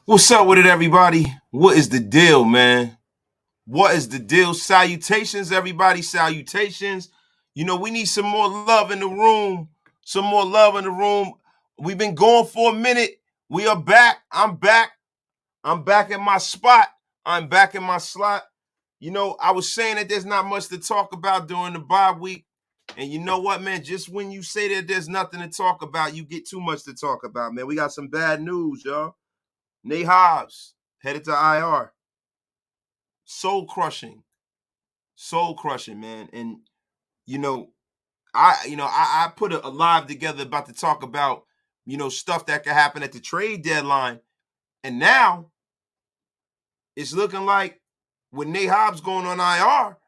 What's up with it, everybody? What is the deal, man? What is the deal? Salutations, everybody. Salutations. We need some more love in the room. Some more love in the room. We've been going for a minute. We are back. I'm back. I'm back in my spot. I'm back in my slot. I was saying that there's not much to talk about during the bye week. And you know what, man? Just when you say that there's nothing to talk about, you get too much to talk about, man. We got some bad news, y'all. Nate Hobbs headed to IR. Soul crushing, man. And you know, I put a live together about to talk about stuff that could happen at the trade deadline, and now it's looking like with Nate Hobbs going on IR,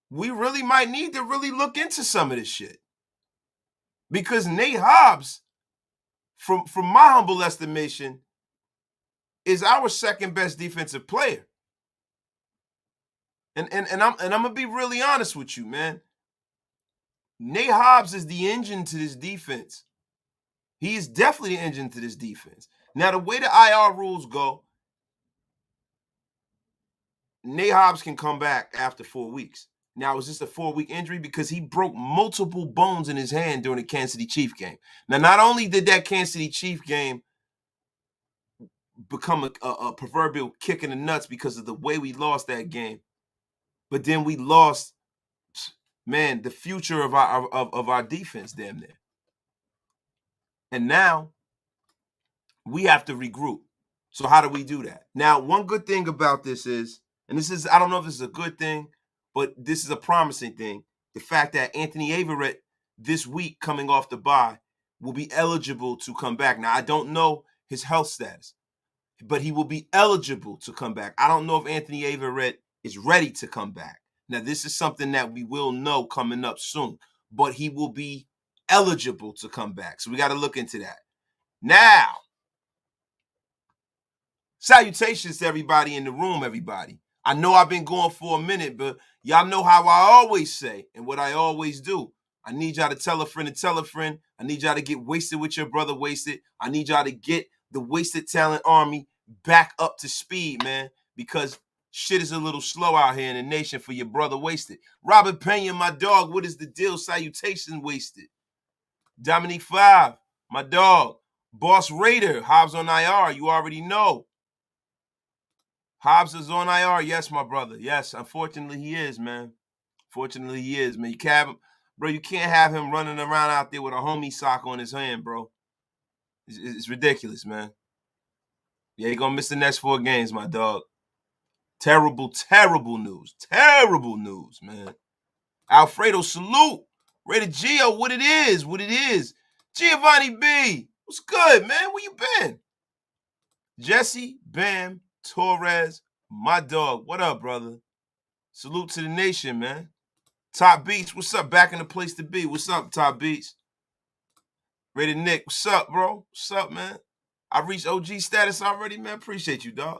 we really might need to really look into some of this shit because Nate Hobbs, from my humble estimation, is our second best defensive player. And I'm gonna be really honest with you, man. Nate Hobbs is the engine to this defense. He is definitely the engine to this defense. Now, the way the IR rules go, Nate Hobbs can come back after 4 weeks. Now, is this a 4-week injury? Because he broke multiple bones in his hand during the Kansas City Chiefs game. Now, not only did that Kansas City Chiefs game become a proverbial kick in the nuts because of the way we lost that game, but then we lost, man, the future of our defense damn near. And now we have to regroup. So how do we do that? Now, one good thing about this is, and this is, I don't know if this is a good thing, but this is a promising thing. The fact that Anthony Averett this week coming off the bye will be eligible to come back. Now, I don't know his health status, but he will be eligible to come back. I don't know if Anthony Averett is ready to come back. Now, this is something that we will know coming up soon, but he will be eligible to come back. So we got to look into that. Now, salutations to everybody in the room, everybody. I know I've been going for a minute, but y'all know how I always say and what I always do. I need y'all to tell a friend to tell a friend. I need y'all to get wasted with your brother wasted. I need y'all to get the Wasted Talent Army back up to speed, man, because shit is a little slow out here in the nation for your brother wasted. Robert Pena, my dog, what is the deal? Salutations, wasted. Dominique Five, my dog. Boss Raider, Hobbs on IR, you already know. Hobbs is on IR. Yes, my brother. Yes, unfortunately he is, man. Fortunately he is, man. You can't have him running around out there with a homie sock on his hand, bro. It's ridiculous, man. Yeah, he gonna miss the next 4 games, my dog. Terrible, terrible news. Terrible news, man. Alfredo, salute. Rated Gio, what it is, what it is. Giovanni B, what's good, man? Where you been? Jesse, Bam, Torres, my dog. What up, brother? Salute to the nation, man. Top Beats, what's up? Back in the place to be. What's up, Top Beats? Rated Nick, what's up, bro? What's up, man? I reached OG status already, man. Appreciate you, dog.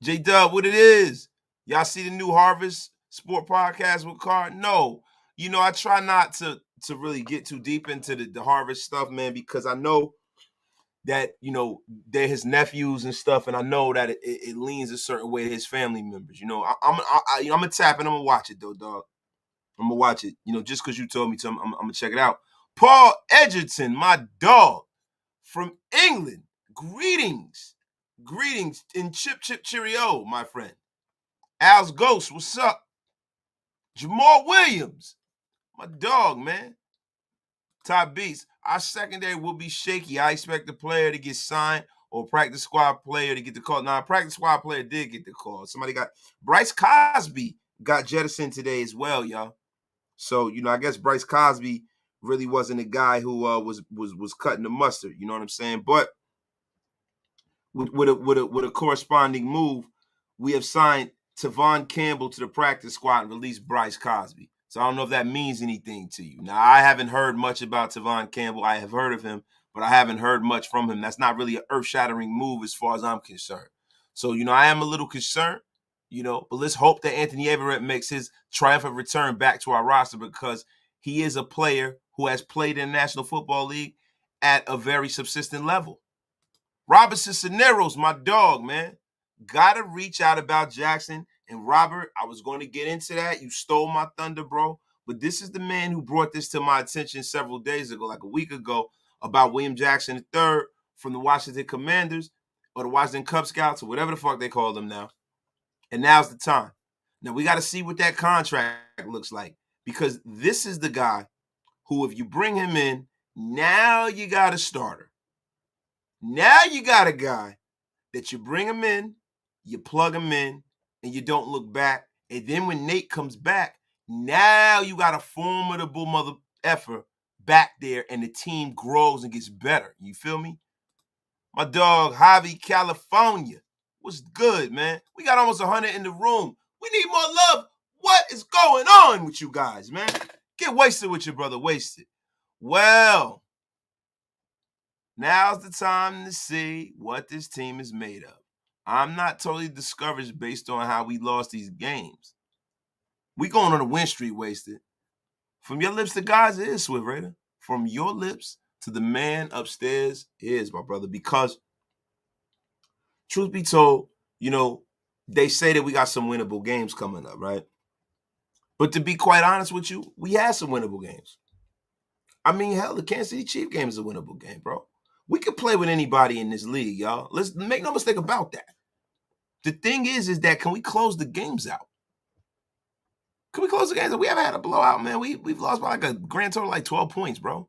J Dub, what it is? Y'all see the new Harvest Sport Podcast with Card? No. I try not to really get too deep into the Harvest stuff, man, because I know that, they're his nephews and stuff, and I know that it leans a certain way to his family members. I'm gonna tap and I'm gonna watch it though, dog. I'm gonna watch it. Just because you told me to, I'm gonna check it out. Paul Edgerton, my dog from England. Greetings in chip cheerio, my friend. Al's Ghost, what's up? Jamal Williams, my dog, man. Top Beats, our secondary will be shaky. I expect the player to get signed or practice squad player to get the call. Now, a practice squad player did get the call. Somebody got Bryce Cosby got jettisoned today as well, y'all. So, I guess Bryce Cosby really wasn't a guy who was cutting the mustard. You know what I'm saying? But with a corresponding move, we have signed Tavon Campbell to the practice squad and released Bryce Cosby. So I don't know if that means anything to you. Now, I haven't heard much about Tavon Campbell. I have heard of him, but I haven't heard much from him. That's not really an earth-shattering move as far as I'm concerned. So, I am a little concerned, but let's hope that Anthony Averett makes his triumphant return back to our roster because he is a player who has played in the National Football League at a very subsistent level. Robinson Cisneros, my dog, man. Gotta reach out about Jackson. And Robert, I was going to get into that. You stole my thunder, bro. But this is the man who brought this to my attention several days ago, like a week ago, about William Jackson III from the Washington Commanders or the Washington Cub Scouts or whatever the fuck they call them now. And now's the time. Now we got to see what that contract looks like, because this is the guy who, if you bring him in, now you got a starter. Now you got a guy that you bring him in, you plug him in, and you don't look back. And then when Nate comes back, now you got a formidable mother effer back there, and the team grows and gets better. You feel me? My dog, Javi, California. What's good, man? We got almost 100 in the room. We need more love. What is going on with you guys, man? Get wasted with your brother, wasted. Well, now's the time to see what this team is made of. I'm not totally discouraged based on how we lost these games. We going on a win streak, wasted. From your lips to God's ears, Swift Raider. From your lips to the man upstairs is, my brother. Because, truth be told, they say that we got some winnable games coming up, right? But to be quite honest with you, we had some winnable games. I mean, hell, the Kansas City Chiefs game is a winnable game, bro. We could play with anybody in this league, y'all. Let's make no mistake about that. The thing is that can we close the games out? Can we close the games out? We haven't had a blowout, man. We've lost by like a grand total of like 12 points, bro.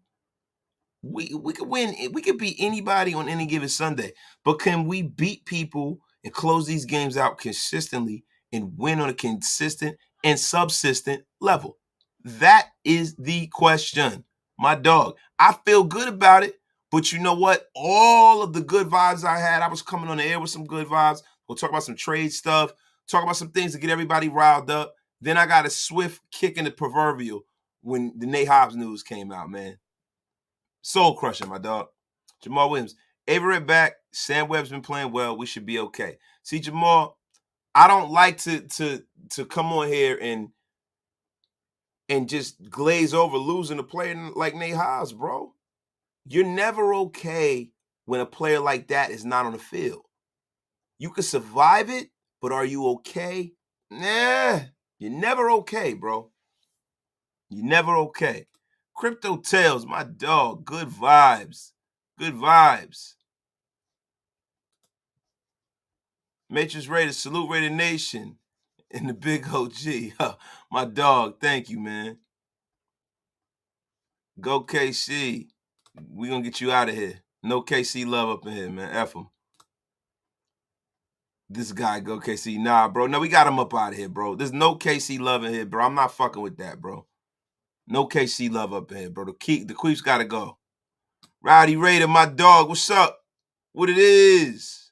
We could win. We could beat anybody on any given Sunday. But can we beat people and close these games out consistently and win on a consistent and subsistent level? That is the question, my dog. I feel good about it. But you know what? All of the good vibes I had, I was coming on the air with some good vibes. We'll talk about some trade stuff, talk about some things to get everybody riled up. Then I got a swift kick in the proverbial when the Nate Hobbs news came out, man. Soul crushing, my dog. Jamal Williams. Averett back. Sam Webb's been playing well. We should be okay. See, Jamal, I don't like to come on here and just glaze over losing a player like Nate Hobbs, bro. You're never okay when a player like that is not on the field. You can survive it, but are you okay? Nah, you're never okay, bro. You're never okay. Crypto Tales, my dog, good vibes. Good vibes. Matrix Raiders, salute Raider Nation and the big OG. My dog, thank you, man. Go KC. We gonna get you out of here. No KC love up in here, man. F him. This guy, go KC. Nah, bro. No, we got him up out of here, bro. There's no KC love in here, bro. I'm not fucking with that, bro. No KC love up in here, bro. The Queeps gotta go. Rowdy Raider, my dog. What's up? What it is?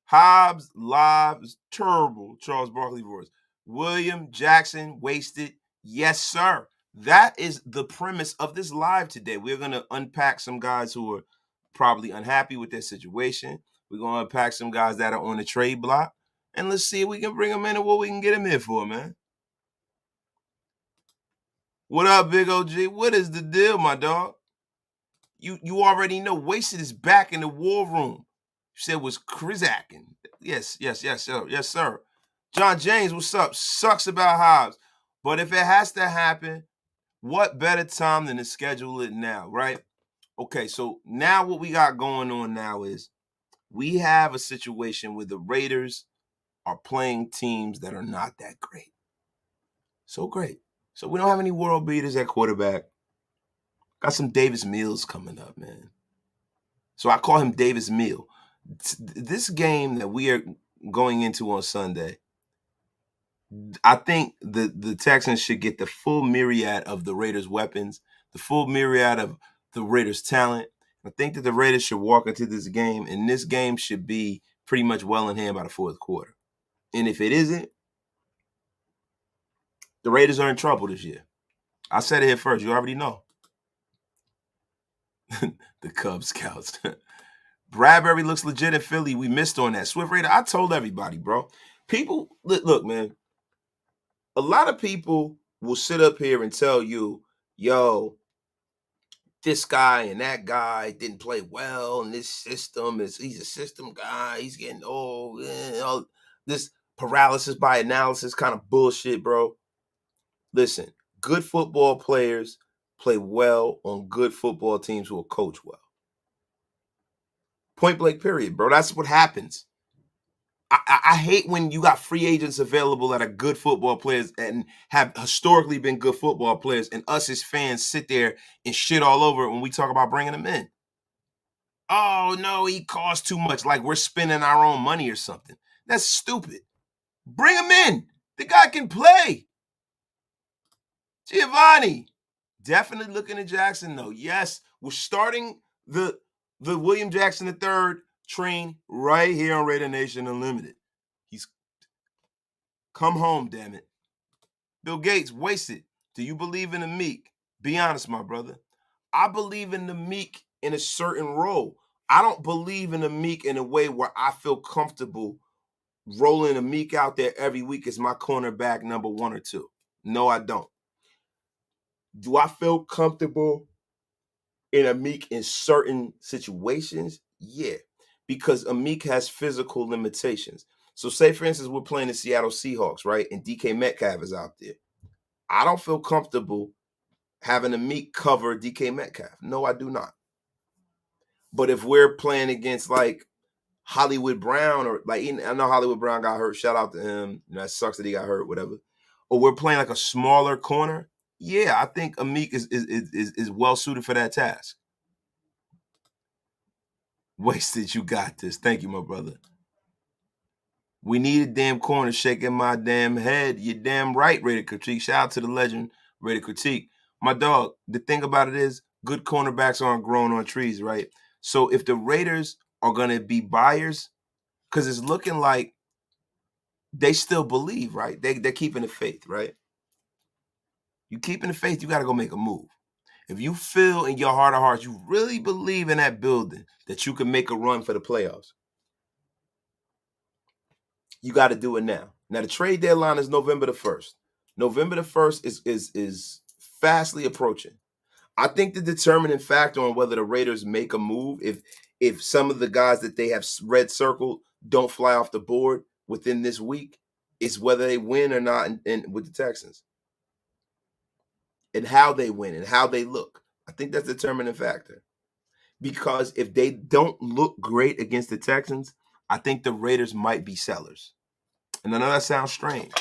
Hobbs live is terrible. Charles Barkley voice. William Jackson wasted. Yes, sir. That is the premise of this live today. We're going to unpack some guys who are probably unhappy with their situation. We're going to unpack some guys that are on the trade block. And let's see if we can bring them in and what we can get them here for, man. What up, Big OG? What is the deal, my dog? You already know. Wasted is back in the war room. You said was Krizakin. Yes, sir. Yes, sir. John James, what's up? Sucks about Hobbs. But if it has to happen, what better time than to schedule it now, right? Okay, so now what we got going on now is we have a situation where the Raiders are playing teams that are not that great. So great. So we don't have any world beaters at quarterback. Got some Davis Mills coming up, man. So I call him Davis Mill. This game that we are going into on Sunday, I think the Texans should get the full myriad of the Raiders' weapons, the full myriad of the Raiders' talent. I think that the Raiders should walk into this game, and this game should be pretty much well in hand by the fourth quarter. And if it isn't, the Raiders are in trouble this year. I said it here first. You already know. The Cub Scouts. Bradbury looks legit in Philly. We missed on that. Swift Raider, I told everybody, bro. People, look, man. A lot of people will sit up here and tell you, yo, this guy and that guy didn't play well, and this system he's a system guy. He's getting old. All this paralysis by analysis kind of bullshit, bro. Listen, good football players play well on good football teams who will coach well. Point blank, period, bro. That's what happens. I hate when you got free agents available that are good football players and have historically been good football players, and us as fans sit there and shit all over it when we talk about bringing them in. Oh, no, he costs too much. Like we're spending our own money or something. That's stupid. Bring him in. The guy can play. Giovanni. Definitely looking at Jackson, though. Yes, we're starting the William Jackson III train right here on Raider Nation Unlimited. He's come home, damn it. Bill Gates, wasted. Do you believe in the meek? Be honest, my brother. I believe in the meek in a certain role. I don't believe in the meek in a way where I feel comfortable rolling a meek out there every week as my cornerback number 1 or 2. No, I don't. Do I feel comfortable in a meek in certain situations? Yeah, because a meek has physical limitations. So say, for instance, we're playing the Seattle Seahawks, right? And DK Metcalf is out there. I don't feel comfortable having a meek cover DK Metcalf. No, I do not. But if we're playing against like Hollywood Brown or like, I know Hollywood Brown got hurt. Shout out to him. You know, that sucks that he got hurt, whatever. Or we're playing like a smaller corner. Yeah, I think Amik is well suited for that task. Wasted, you got this. Thank you, my brother. We need a damn corner shaking my damn head. You're damn right, Rated Critique. Shout out to the legend, Rated Critique. My dog, the thing about it is good cornerbacks aren't growing on trees, right? So if the Raiders are going to be buyers, because it's looking like they still believe, right? They're keeping the faith, right? You keeping the faith, you got to go make a move. If you feel in your heart of hearts, you really believe in that building that you can make a run for the playoffs, you got to do it now. Now the trade deadline is November the 1st. November the 1st is fastly approaching. I think the determining factor on whether the Raiders make a move, if some of the guys that they have red circled don't fly off the board within this week, is whether they win or not with the Texans. And how they win and how they look. I think that's the determining factor. Because if they don't look great against the Texans, I think the Raiders might be sellers. And I know that sounds strange,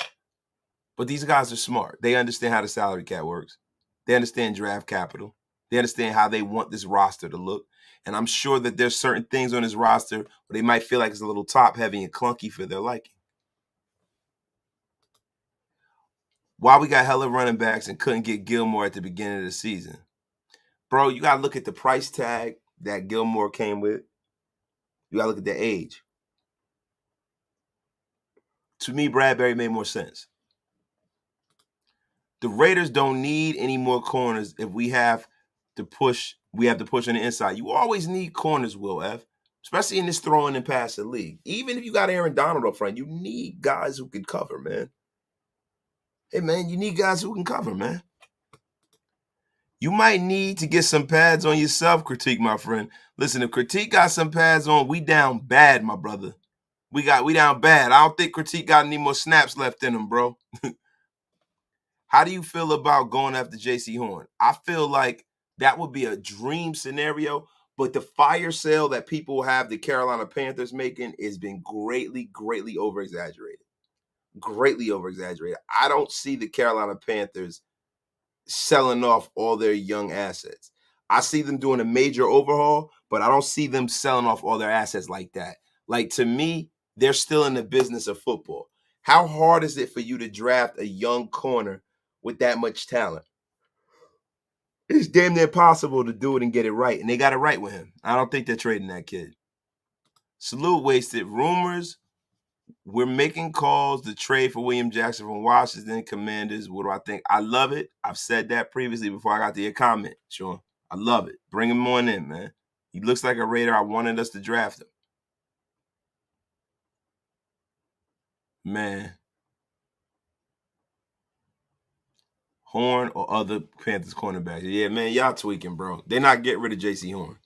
but these guys are smart. They understand how the salary cap works. They understand draft capital. They understand how they want this roster to look. And I'm sure that there's certain things on this roster where they might feel like it's a little top heavy and clunky for their liking. Why we got hella running backs and couldn't get Gilmore at the beginning of the season? Bro, you got to look at the price tag that Gilmore came with. You got to look at the age. To me, Bradbury made more sense. The Raiders don't need any more corners if we have to push on the inside. You always need corners, Will F., especially in this throwing and passing league. Even if you got Aaron Donald up front, you need guys who can cover, man. Hey, man, you need guys who can cover, man. You might need to get some pads on yourself, Critique, my friend. Listen, if Critique got some pads on, we down bad, my brother. We down bad. I don't think Critique got any more snaps left in him, bro. How do you feel about going after J.C. Horn? I feel like that would be a dream scenario, but the fire sale that people have the Carolina Panthers making has been greatly, greatly over-exaggerated. Greatly over-exaggerated. I don't see the Carolina Panthers selling off all their young assets. I see them doing a major overhaul, but I don't see them selling off all their assets like that. Like, to me, they're still in the business of football. How hard is it for you to draft a young corner with that much talent? It's damn near impossible to do it and get it right, and they got it right with him. I don't think they're trading that kid. Salute wasted. Rumors, we're making calls to trade for William Jackson from Washington Commanders. What do I think? I love it. I've said that previously before I got to your comment, Sean. I love it. Bring him on in, man. He looks like a Raider. I wanted us to draft him. Man. Horn or other Panthers cornerbacks. Yeah, man, y'all tweaking, bro. They're not getting rid of J.C. Horn.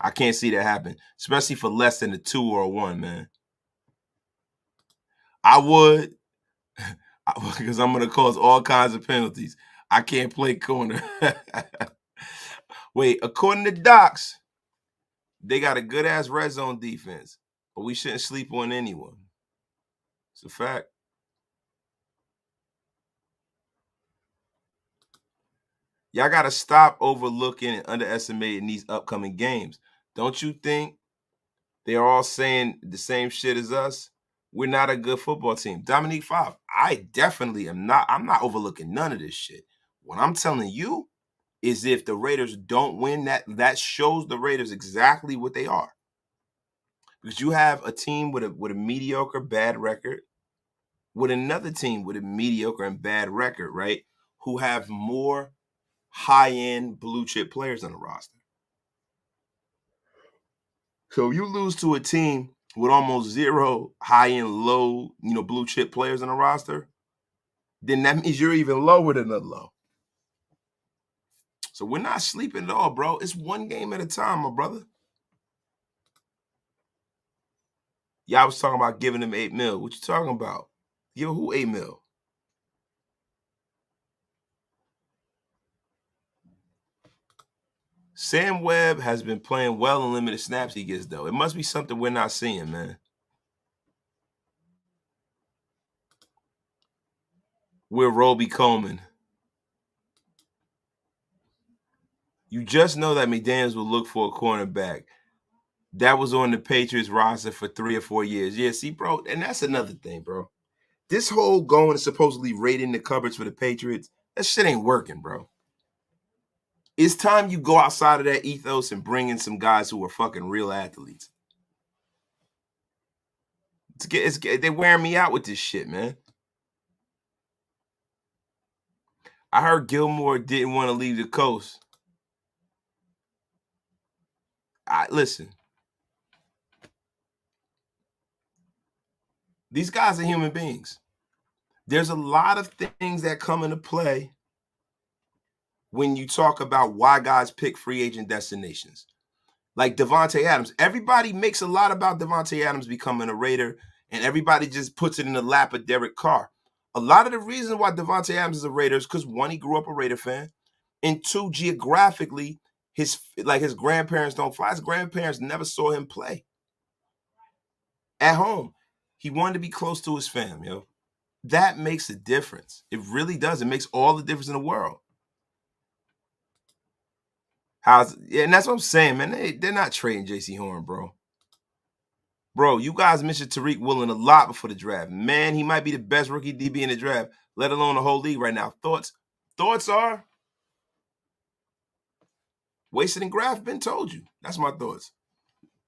I can't see that happen, especially for less than a 2 or a 1, man. I would, because I'm going to cause all kinds of penalties. I can't play corner. Wait, according to Docs, they got a good-ass red zone defense, but we shouldn't sleep on anyone. It's a fact. Y'all got to stop overlooking and underestimating these upcoming games. Don't you think they're all saying the same shit as us? We're not a good football team. Dominique Five, I definitely am not. I'm not overlooking none of this shit. What I'm telling you is if the Raiders don't win, that shows the Raiders exactly what they are. Because you have a team with a mediocre, bad record, with another team with a mediocre and bad record, right? Who have more high-end blue chip players on the roster. So you lose to a team with almost zero high-end, low, blue chip players on the roster, then that means you're even lower than the low. So we're not sleeping at all, bro. It's one game at a time, my brother. Y'all was talking about giving them $8 million. What you talking about? Give who $8 million? Sam Webb has been playing well in limited snaps he gets, though. It must be something we're not seeing, man. We're Roby Coleman. You just know that McDaniels will look for a cornerback. That was on the Patriots roster for 3 or 4 years. Yeah, see, bro, and that's another thing, bro. This whole going and supposedly raiding the cupboards for the Patriots, that shit ain't working, bro. It's time you go outside of that ethos and bring in some guys who are fucking real athletes. They're wearing me out with this shit, man. I heard Gilmore didn't want to leave the coast. Listen. These guys are human beings. There's a lot of things that come into play when you talk about why guys pick free agent destinations. Like Devante Adams. Everybody makes a lot about Devante Adams becoming a Raider, and everybody just puts it in the lap of Derek Carr. A lot of the reason why Devante Adams is a Raider is because, one, he grew up a Raider fan, and two, geographically, his grandparents don't fly. His grandparents never saw him play at home. He wanted to be close to his fam, yo. That makes a difference. It really does. It makes all the difference in the world. And that's what I'm saying, man. They're not trading J.C. Horn, bro. Bro, you guys mentioned Tariq Woolen a lot before the draft. Man, he might be the best rookie DB in the draft, let alone the whole league right now. Thoughts are wasted and Graff been told you. That's my thoughts.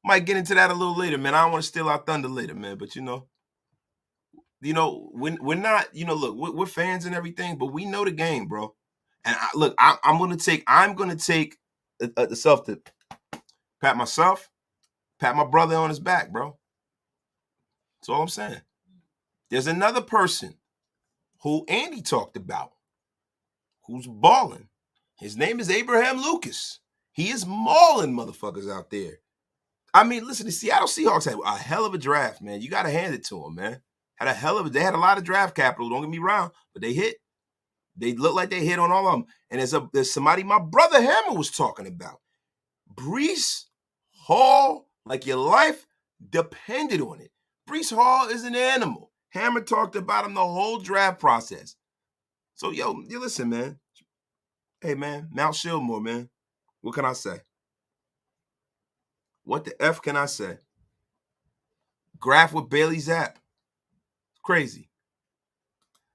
Might get into that a little later, man. I don't want to steal our thunder later, man. But we're not, look, we're fans and everything, but we know the game, bro. And I'm gonna take the self to pat myself, pat my brother on his back, bro. That's all I'm saying. There's another person who Andy talked about who's balling. His name is Abraham Lucas. He is mauling motherfuckers out there. I mean, listen, the Seattle Seahawks had a hell of a draft, man. You got to hand it to them, man. They had a lot of draft capital, don't get me wrong, but they hit. They look like they hit on all of them. And there's somebody my brother Hammer was talking about. Breece Hall, like your life depended on it. Breece Hall is an animal. Hammer talked about him the whole draft process. So, you listen, man. Hey, man, Mount Shillmore, man. What can I say? What the F can I say? Graph with Bailey Zapp. Crazy.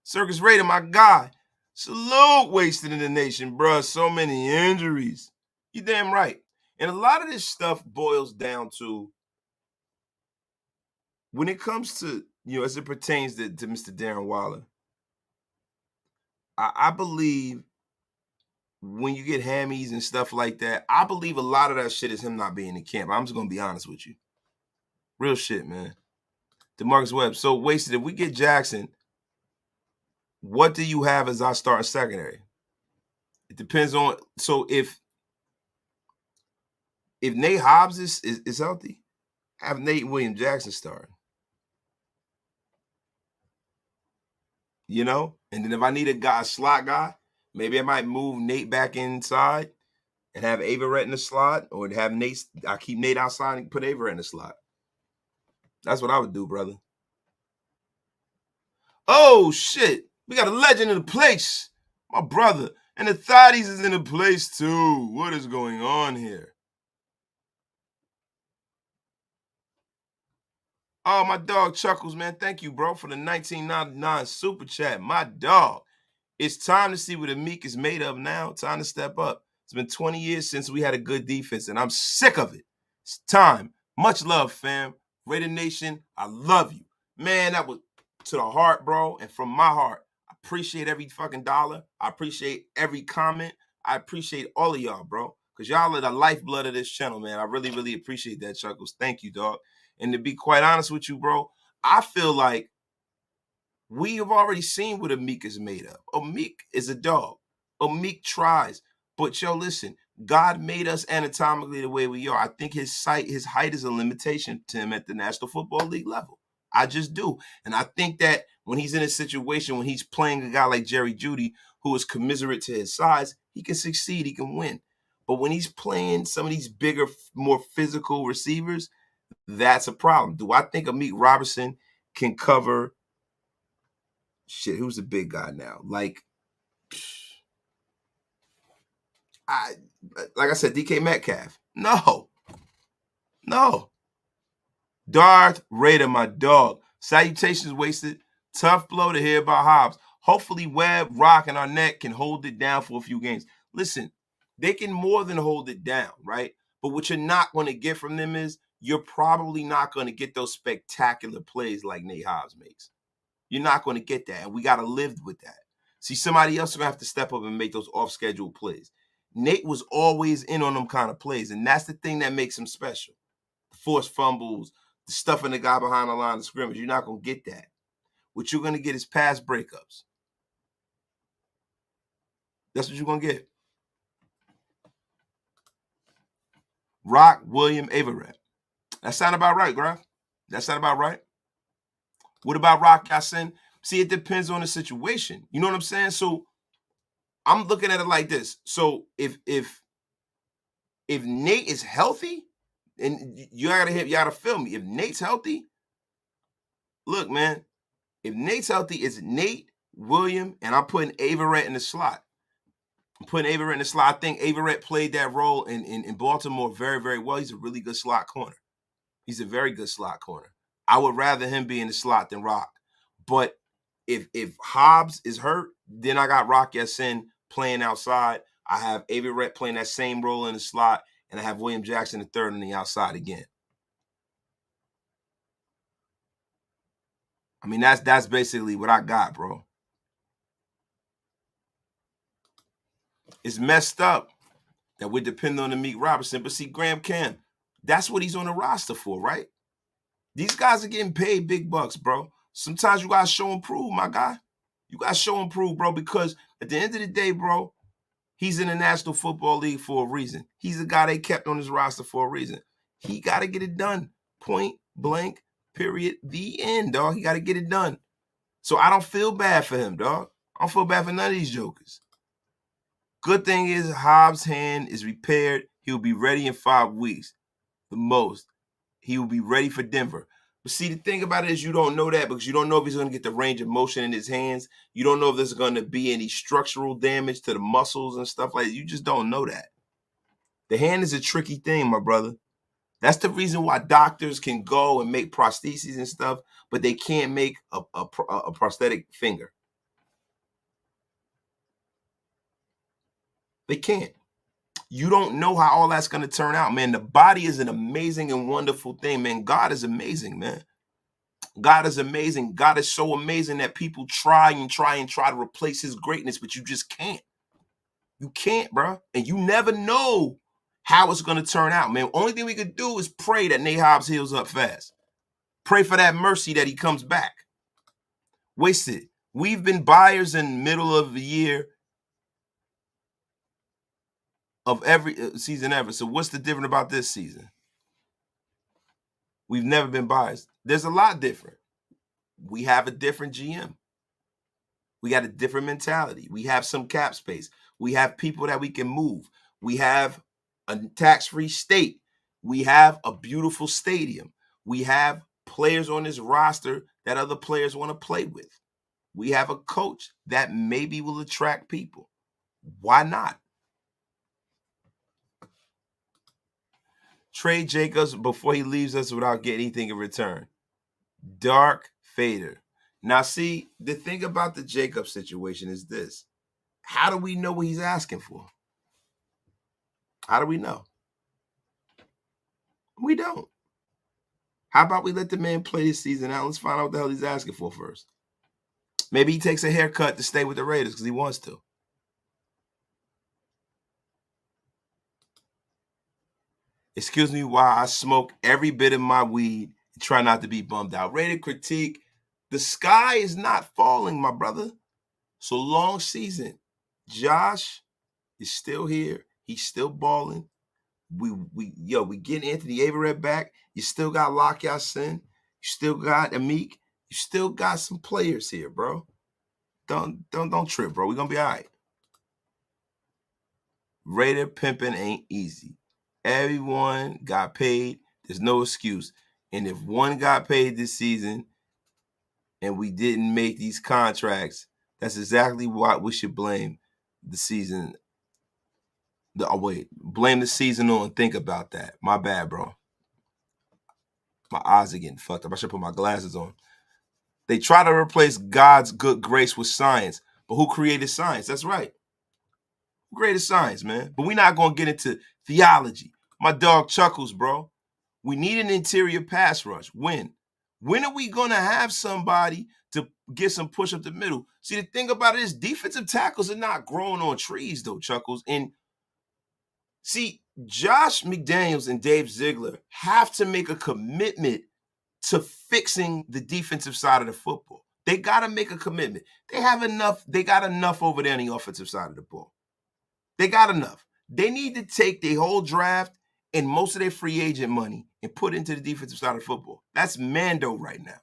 Circus Raider, my guy. Salute wasted in the nation, bruh. So many injuries. You damn right. And a lot of this stuff boils down to when it comes to, as it pertains to Mr. Darren Waller, I believe when you get hammies and stuff like that, I believe a lot of that shit is him not being in camp. I'm just going to be honest with you. Real shit, man. DeMarcus Webb. So, Wasted, if we get Jackson, what do you have as our starting secondary? It depends on. So if Nate Hobbs is healthy, have Nate William Jackson starting. You know, and then if I need a slot guy, maybe I might move Nate back inside and have Averett in the slot, or have Nate. I keep Nate outside and put Averett in the slot. That's what I would do, brother. Oh shit, we got a legend in the place, my brother, and the Thotties is in the place too. What is going on here? Oh, my dog Chuckles, man. Thank you, bro, for the 1999 super chat. My dog. It's time to see what the Meek is made of now. Time to step up. It's been 20 years since we had a good defense, and I'm sick of it. It's time. Much love, fam. Raider Nation, I love you. Man, that was to the heart, bro, and from my heart. I appreciate every fucking dollar. I appreciate every comment. I appreciate all of y'all, bro, because y'all are the lifeblood of this channel, man. I really, really appreciate that, Chuckles. Thank you, dog. And to be quite honest with you, bro, I feel like we have already seen what a Meek is made of. A Meek is a dog. A Meek tries. But yo, listen, God made us anatomically the way we are. I think his height is a limitation to him at the National Football League level. I just do. And I think that when he's in a situation, when he's playing a guy like Jerry Jeudy, who is commiserate to his size, he can succeed, he can win. But when he's playing some of these bigger, more physical receivers, that's a problem. Do I think Amik Robertson can cover shit? Who's the big guy now? Like I said, DK Metcalf. No. Darth Raider, my dog. Salutations wasted. Tough blow to hear about Hobbs. Hopefully Webb, Rock, and Arnett can hold it down for a few games. Listen, they can more than hold it down, right? But what you're not going to get from them is you're probably not going to get those spectacular plays like Nate Hobbs makes. You're not going to get that, and we got to live with that. See, somebody else is going to have to step up and make those off-schedule plays. Nate was always in on them kind of plays, and that's the thing that makes him special. The forced fumbles, the stuffing the guy behind the line of scrimmage. You're not going to get that. What you're going to get is pass breakups. That's what you're going to get. Rock, William, Averett. That sound about right, Graf. That sound about right. What about Rock Ya-Sin? See, it depends on the situation. You know what I'm saying? So I'm looking at it like this. So if Nate is healthy, and you gotta feel me. If Nate's healthy, look, man. If Nate's healthy, it's Nate, William, and I'm putting Averett in the slot. I think Averett played that role in Baltimore very, very well. He's a really good slot corner. He's a very good slot corner. I would rather him be in the slot than Rock. But if Hobbs is hurt, then I got Rock Ya-Sin playing outside. I have Averett playing that same role in the slot, and I have William Jackson the third on the outside again. I mean, that's basically what I got, bro. It's messed up that we depend on the Meek Robertson, but see, Graham Cam, that's what he's on the roster for, right? These guys are getting paid big bucks, bro. Sometimes you gotta show and prove, my guy. You gotta show and prove, bro, because at the end of the day, bro, he's in the National Football League for a reason. He's a guy they kept on his roster for a reason. He gotta get it done. Point blank, period, the end, dog. He gotta get it done. So I don't feel bad for him, dog. I don't feel bad for none of these jokers. Good thing is Hobbs' hand is repaired. He'll be ready in 5 weeks, the most. He will be ready for Denver. But see, the thing about it is you don't know that because you don't know if he's going to get the range of motion in his hands. You don't know if there's going to be any structural damage to the muscles and stuff like that. You just don't know that. The hand is a tricky thing, my brother. That's the reason why doctors can go and make prostheses and stuff, but they can't make a prosthetic finger. They can't. You don't know how all that's going to turn out, man. The body is an amazing and wonderful thing, man. God is amazing, man. God is amazing. God is so amazing that people try to replace his greatness, but you just can't. You can't, bro. And you never know how it's going to turn out, man. Only thing we could do is pray that Nate Hobbs heals up fast. Pray for that mercy that he comes back. Wasted. We've been buyers in the middle of the year. of every season ever. So what's the different about this season? We've never been biased. There's a lot different. We have a different GM. We got a different mentality. We have some cap space. We have people that we can move. We have a tax-free state. We have a beautiful stadium. We have players on this roster that other players want to play with. We have a coach that maybe will attract people. Why not? Trade Jacobs before he leaves us without getting anything in return. Dark Fader. Now, see, the thing about the Jacobs situation is this. How do we know what he's asking for? How do we know? We don't. How about we let the man play this season out? Let's find out what the hell he's asking for first. Maybe he takes a haircut to stay with the Raiders because he wants to. Excuse me while I smoke every bit of my weed and try not to be bummed out. Rated critique. The sky is not falling, my brother. So long season. Josh is still here. He's still balling. We get Anthony Averett back. You still got Lockout Sin. You still got Amik. You still got some players here, bro. Don't trip, bro. We're gonna be all right. Raider pimping ain't easy. Everyone got paid. There's no excuse. And if one got paid this season and we didn't make these contracts, that's exactly what we should blame the season. Blame the season on. Think about that. My bad, bro. My eyes are getting fucked up. I should put my glasses on. They try to replace God's good grace with science. But who created science? That's right. Who created science, man? But we're not going to get into theology. My dog chuckles, bro. We need an interior pass rush. When? When are we going to have somebody to get some push up the middle? See, the thing about it is defensive tackles are not growing on trees, though, Chuckles. And see, Josh McDaniels and Dave Zielger have to make a commitment to fixing the defensive side of the football. They got to make a commitment. They have enough. They got enough over there on the offensive side of the ball. They got enough. They need to take their whole draft and most of their free agent money and put it into the defensive side of football. That's Mando right now.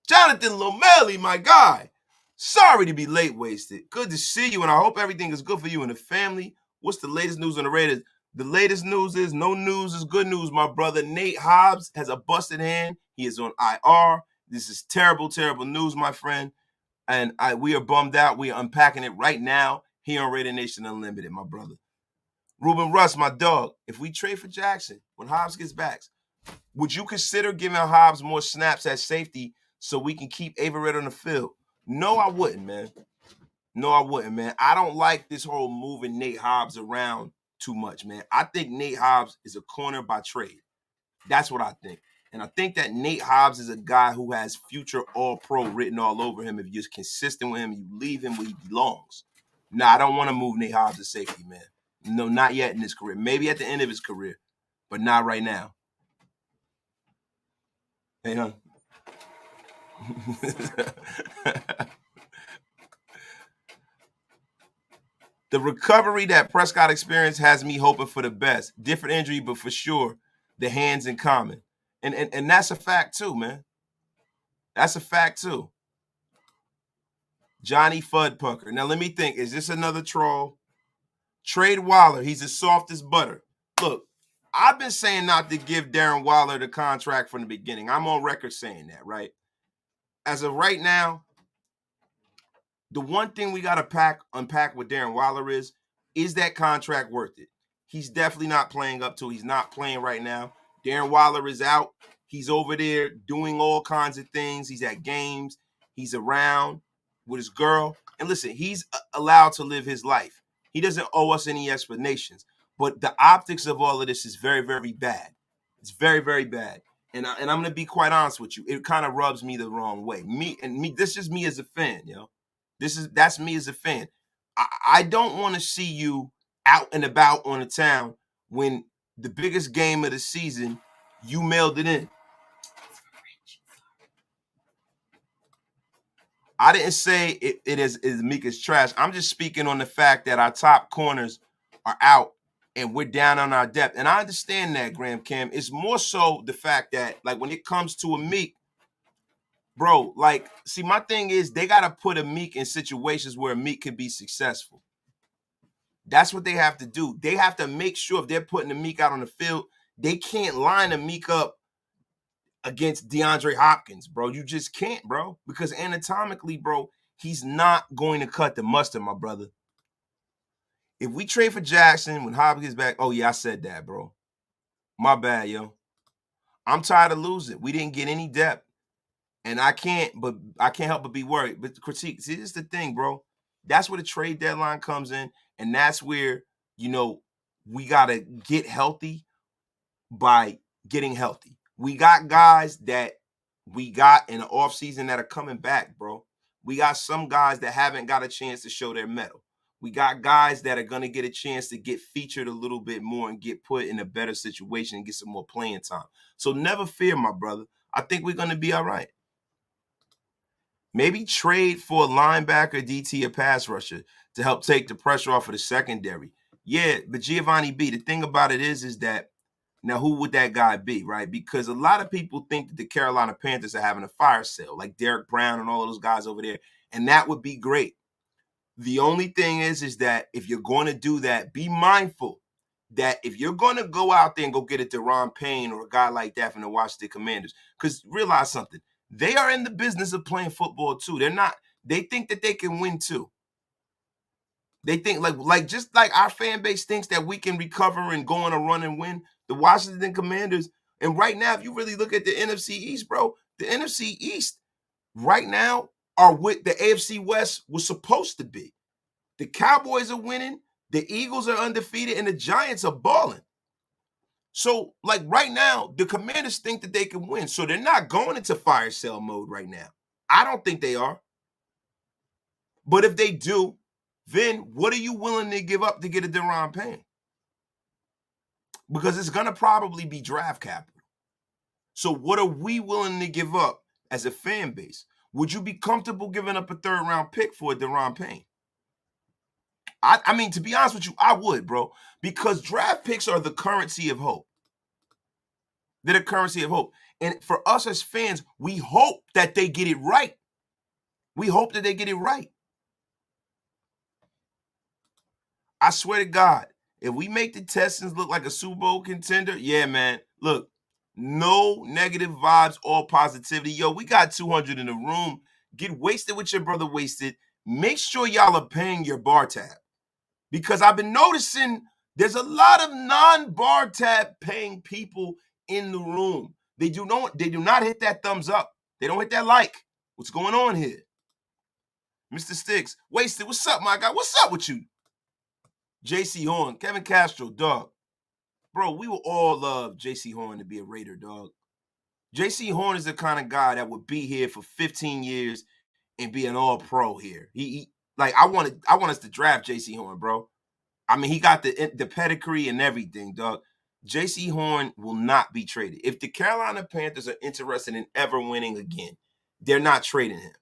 Jonathan Lomeli, my guy. Sorry to be late wasted. Good to see you, and I hope everything is good for you and the family. What's the latest news on the Raiders? The latest news is no news is good news, my brother. Nate Hobbs has a busted hand. He is on IR. This is terrible, terrible news, my friend. And we are bummed out. We are unpacking it right now here on Raider Nation Unlimited, my brother. Ruben Russ, my dog. If we trade for Jackson when Hobbs gets back, would you consider giving Hobbs more snaps at safety so we can keep Averett on the field? No, I wouldn't, man. No, I wouldn't, man. I don't like this whole moving Nate Hobbs around too much, man. I think Nate Hobbs is a corner by trade. That's what I think. And I think that Nate Hobbs is a guy who has future all-pro written all over him. If you're consistent with him, you leave him where he belongs. Nah, I don't want to move Nate Hobbs to safety, man. No, not yet in his career. Maybe at the end of his career, but not right now. Hey, huh? The recovery that Prescott experienced has me hoping for the best. Different injury, but for sure, the hands in common. And that's a fact too, man. That's a fact too. Johnny Fudpucker. Now let me think. Is this another troll? Trade Waller. He's as soft as butter. Look, I've been saying not to give Darren Waller the contract from the beginning. I'm on record saying that, right? As of right now, the one thing we got to unpack with Darren Waller is that contract worth it? He's definitely not playing up to. He's not playing right now. Darren Waller is out. He's over there doing all kinds of things. He's at games. He's around with his girl. And listen, he's allowed to live his life. He doesn't owe us any explanations. But the optics of all of this is very, very bad. It's very, very bad. And I'm going to be quite honest with you. It kind of rubs me the wrong way. Me, this is me as a fan, you know. That's me as a fan. I don't want to see you out and about on the town when the biggest game of the season, you mailed it in. I didn't say it is Mika's trash. I'm just speaking on the fact that our top corners are out and we're down on our depth. And I understand that, Graham Cam. It's more so the fact that, like, when it comes to a Meek, bro, like, see, my thing is they got to put a Meek in situations where a Meek can be successful. That's what they have to do. They have to make sure if they're putting the Meek out on the field, they can't line a Meek up against DeAndre Hopkins, bro. You just can't, bro. Because anatomically, bro, he's not going to cut the mustard, my brother. If we trade for Jackson when Hobbs gets back, oh, yeah, I said that, bro. My bad, yo. I'm tired of losing. We didn't get any depth. And I can't help but be worried. But the critique, see, this is the thing, bro. That's where the trade deadline comes in. And that's where, we got to get healthy by getting healthy. We got guys that we got in the offseason that are coming back, bro. We got some guys that haven't got a chance to show their mettle. We got guys that are going to get a chance to get featured a little bit more and get put in a better situation and get some more playing time. So never fear, my brother. I think we're going to be all right. Maybe trade for a linebacker, DT, or pass rusher to help take the pressure off of the secondary. Yeah, but Giovanni B, the thing about it is that, now who would that guy be, right? Because a lot of people think that the Carolina Panthers are having a fire sale, like Derek Brown and all of those guys over there, and that would be great. The only thing is that if you're going to do that, be mindful that if you're going to go out there and go get a Deron Payne or a guy like that from the Washington Commanders, because realize something, they are in the business of playing football too. They think that they can win too. They think like just like our fan base thinks that we can recover and go on a run and win, the Washington Commanders. And right now, if you really look at the NFC East, bro, the NFC East right now are what the AFC West was supposed to be. The Cowboys are winning, the Eagles are undefeated, and the Giants are balling. So, like right now, the Commanders think that they can win. So they're not going into fire sale mode right now. I don't think they are. But if they do, then what are you willing to give up to get a Deron Payne? Because it's going to probably be draft capital. So what are we willing to give up as a fan base? Would you be comfortable giving up a third-round pick for a Deron Payne? I mean, to be honest with you, I would, bro. Because draft picks are the currency of hope. They're the currency of hope. And for us as fans, we hope that they get it right. We hope that they get it right. I swear to God, if we make the Texans look like a Super Bowl contender, yeah, man, look, no negative vibes, all positivity. Yo, we got 200 in the room. Get wasted with your brother wasted. Make sure y'all are paying your bar tab. Because I've been noticing there's a lot of non-bar tab paying people in the room. They do not hit that thumbs up. They don't hit that like. What's going on here? Mr. Sticks, wasted. What's up, my guy? What's up with you? JC Horn, Kevin Castro, dog. Bro, we will all love JC Horn to be a Raider, dog. JC Horn is the kind of guy that would be here for 15 years and be an all-pro here. I want us to draft JC Horn, bro. I mean, he got the pedigree and everything, dog. JC Horn will not be traded. If the Carolina Panthers are interested in ever winning again, they're not trading him.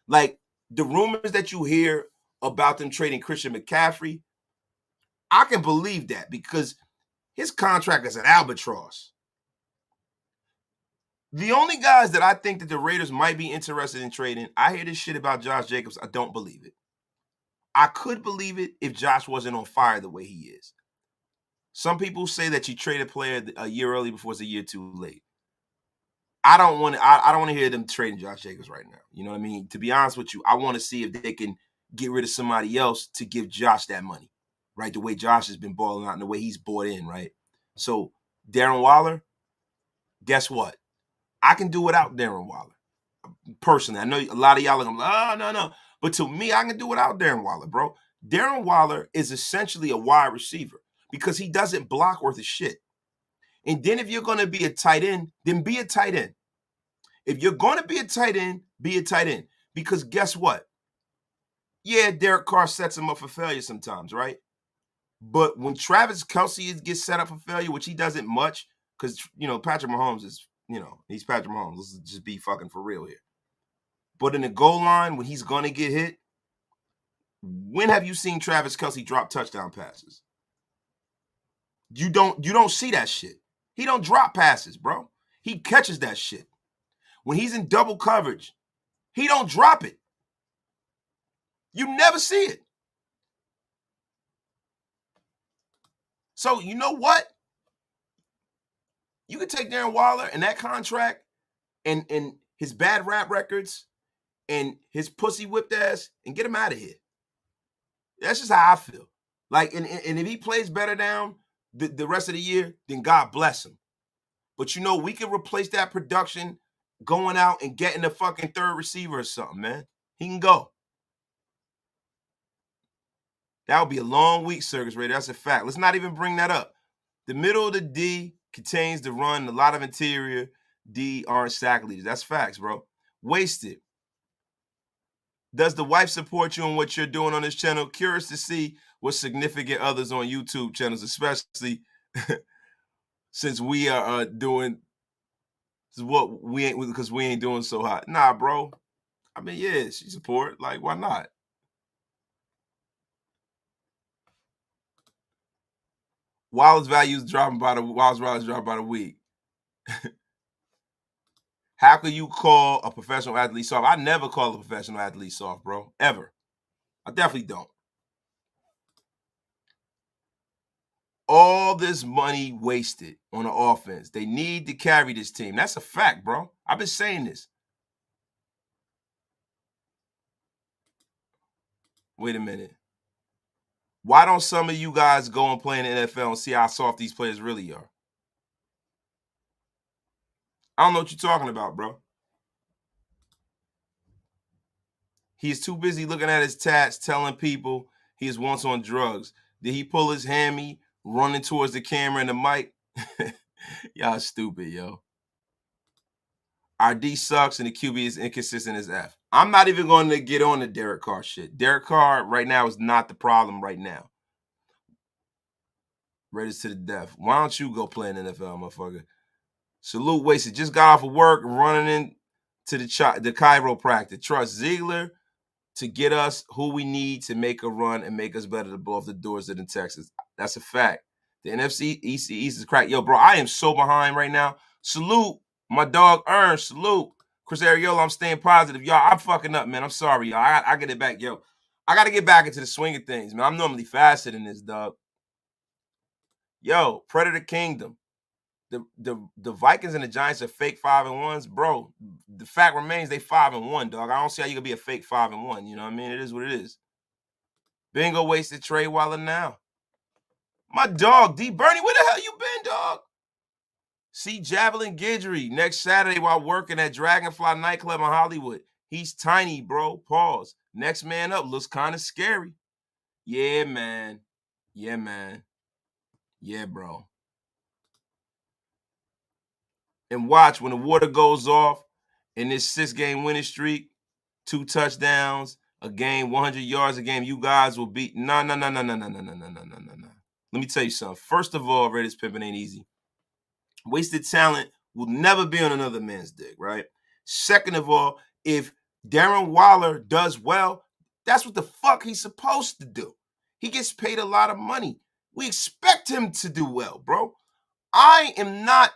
Like, the rumors that you hear about them trading Christian McCaffrey, I can believe that because his contract is an albatross. The only guys that I think that the Raiders might be interested in trading, I hear this shit about Josh Jacobs. I don't believe it. I could believe it if Josh wasn't on fire the way he is. Some people say that you trade a player a year early before it's a year too late. I don't want to hear them trading Josh Jacobs right now. You know what I mean? To be honest with you, I want to see if they can get rid of somebody else to give Josh that money, right? The way Josh has been balling out and the way he's bought in, right? So Darren Waller, guess what? I can do without Darren Waller. Personally, I know a lot of y'all are going to be like, oh, no. But to me, I can do without Darren Waller, bro. Darren Waller is essentially a wide receiver because he doesn't block worth a shit. And then if you're going to be a tight end, then be a tight end. If you're going to be a tight end, be a tight end. Because guess what? Yeah, Derek Carr sets him up for failure sometimes, right? But when Travis Kelce gets set up for failure, which he doesn't much, because, Patrick Mahomes is, he's Patrick Mahomes. Let's just be fucking for real here. But in the goal line, when he's going to get hit, when have you seen Travis Kelce drop touchdown passes? You don't see that shit. He don't drop passes, bro. He catches that shit. When he's in double coverage, he don't drop it. You never see it. So you know what? You could take Darren Waller and that contract and his bad rap records and his pussy whipped ass and get him out of here. That's just how I feel. Like, and if he plays better down the rest of the year, then God bless him. But you know, we can replace that production going out and getting a fucking third receiver or something, man. He can go. That would be a long week, Circus Raider. That's a fact. Let's not even bring that up. The middle of the D contains the run. A lot of interior D aren't sack leaders. That's facts, bro. Wasted. Does the wife support you in what you're doing on this channel? Curious to see what significant others on YouTube channels, especially since we are doing what we ain't, because we ain't doing so hot. Nah, bro. I mean, yeah, she support. Like, why not? Wild's values dropping by the week. How can you call a professional athlete soft? I never call a professional athlete soft, bro. Ever. I definitely don't. All this money wasted on the offense. They need to carry this team. That's a fact, bro. I've been saying this. Wait a minute. Why don't some of you guys go and play in the NFL and see how soft these players really are? I don't know what you're talking about, bro. He's too busy looking at his tats, telling people he is once on drugs. Did he pull his hammy, running towards the camera and the mic? Y'all stupid, yo. Our D sucks and the QB is inconsistent as F. I'm not even going to get on the Derek Carr shit. Derek Carr right now is not the problem right now. Raiders to the death. Why don't you go play in the NFL, motherfucker? Salute Wasted. Just got off of work, running into the chiropractor. Trust Zielger to get us who we need to make a run and make us better to blow off the doors of the Texans. That's a fact. The NFC East is cracked. Yo, bro, I am so behind right now. Salute my dog Ernst. Salute Chris Ariola. I'm staying positive. Y'all, I'm fucking up, man. I'm sorry, y'all. I get it back. Yo, I got to get back into the swing of things, man. I'm normally faster than this, dog. Yo, Predator Kingdom. The Vikings and the Giants are fake 5-1s, bro. The fact remains they 5-1, dog. I don't see how you can be a fake 5-1. You know what I mean? It is what it is. Bingo wasted Trey Waller now. My dog, D Bernie, where the hell you been, dog? See Javelin Guidry next Saturday while working at Dragonfly nightclub in Hollywood. He's tiny, bro. Pause. Next man up looks kind of scary. Yeah, man. Yeah, man. Yeah, bro. And watch when the water goes off in this 6-game winning streak, 2 touchdowns a game, 100 yards a game, you guys will beat. No. Let me tell you something. First of all, Raiders pimping ain't easy. Wasted talent will never be on another man's dick, right? Second of all, if Darren Waller does well, that's what the fuck he's supposed to do. He gets paid a lot of money. We expect him to do well, bro. I am not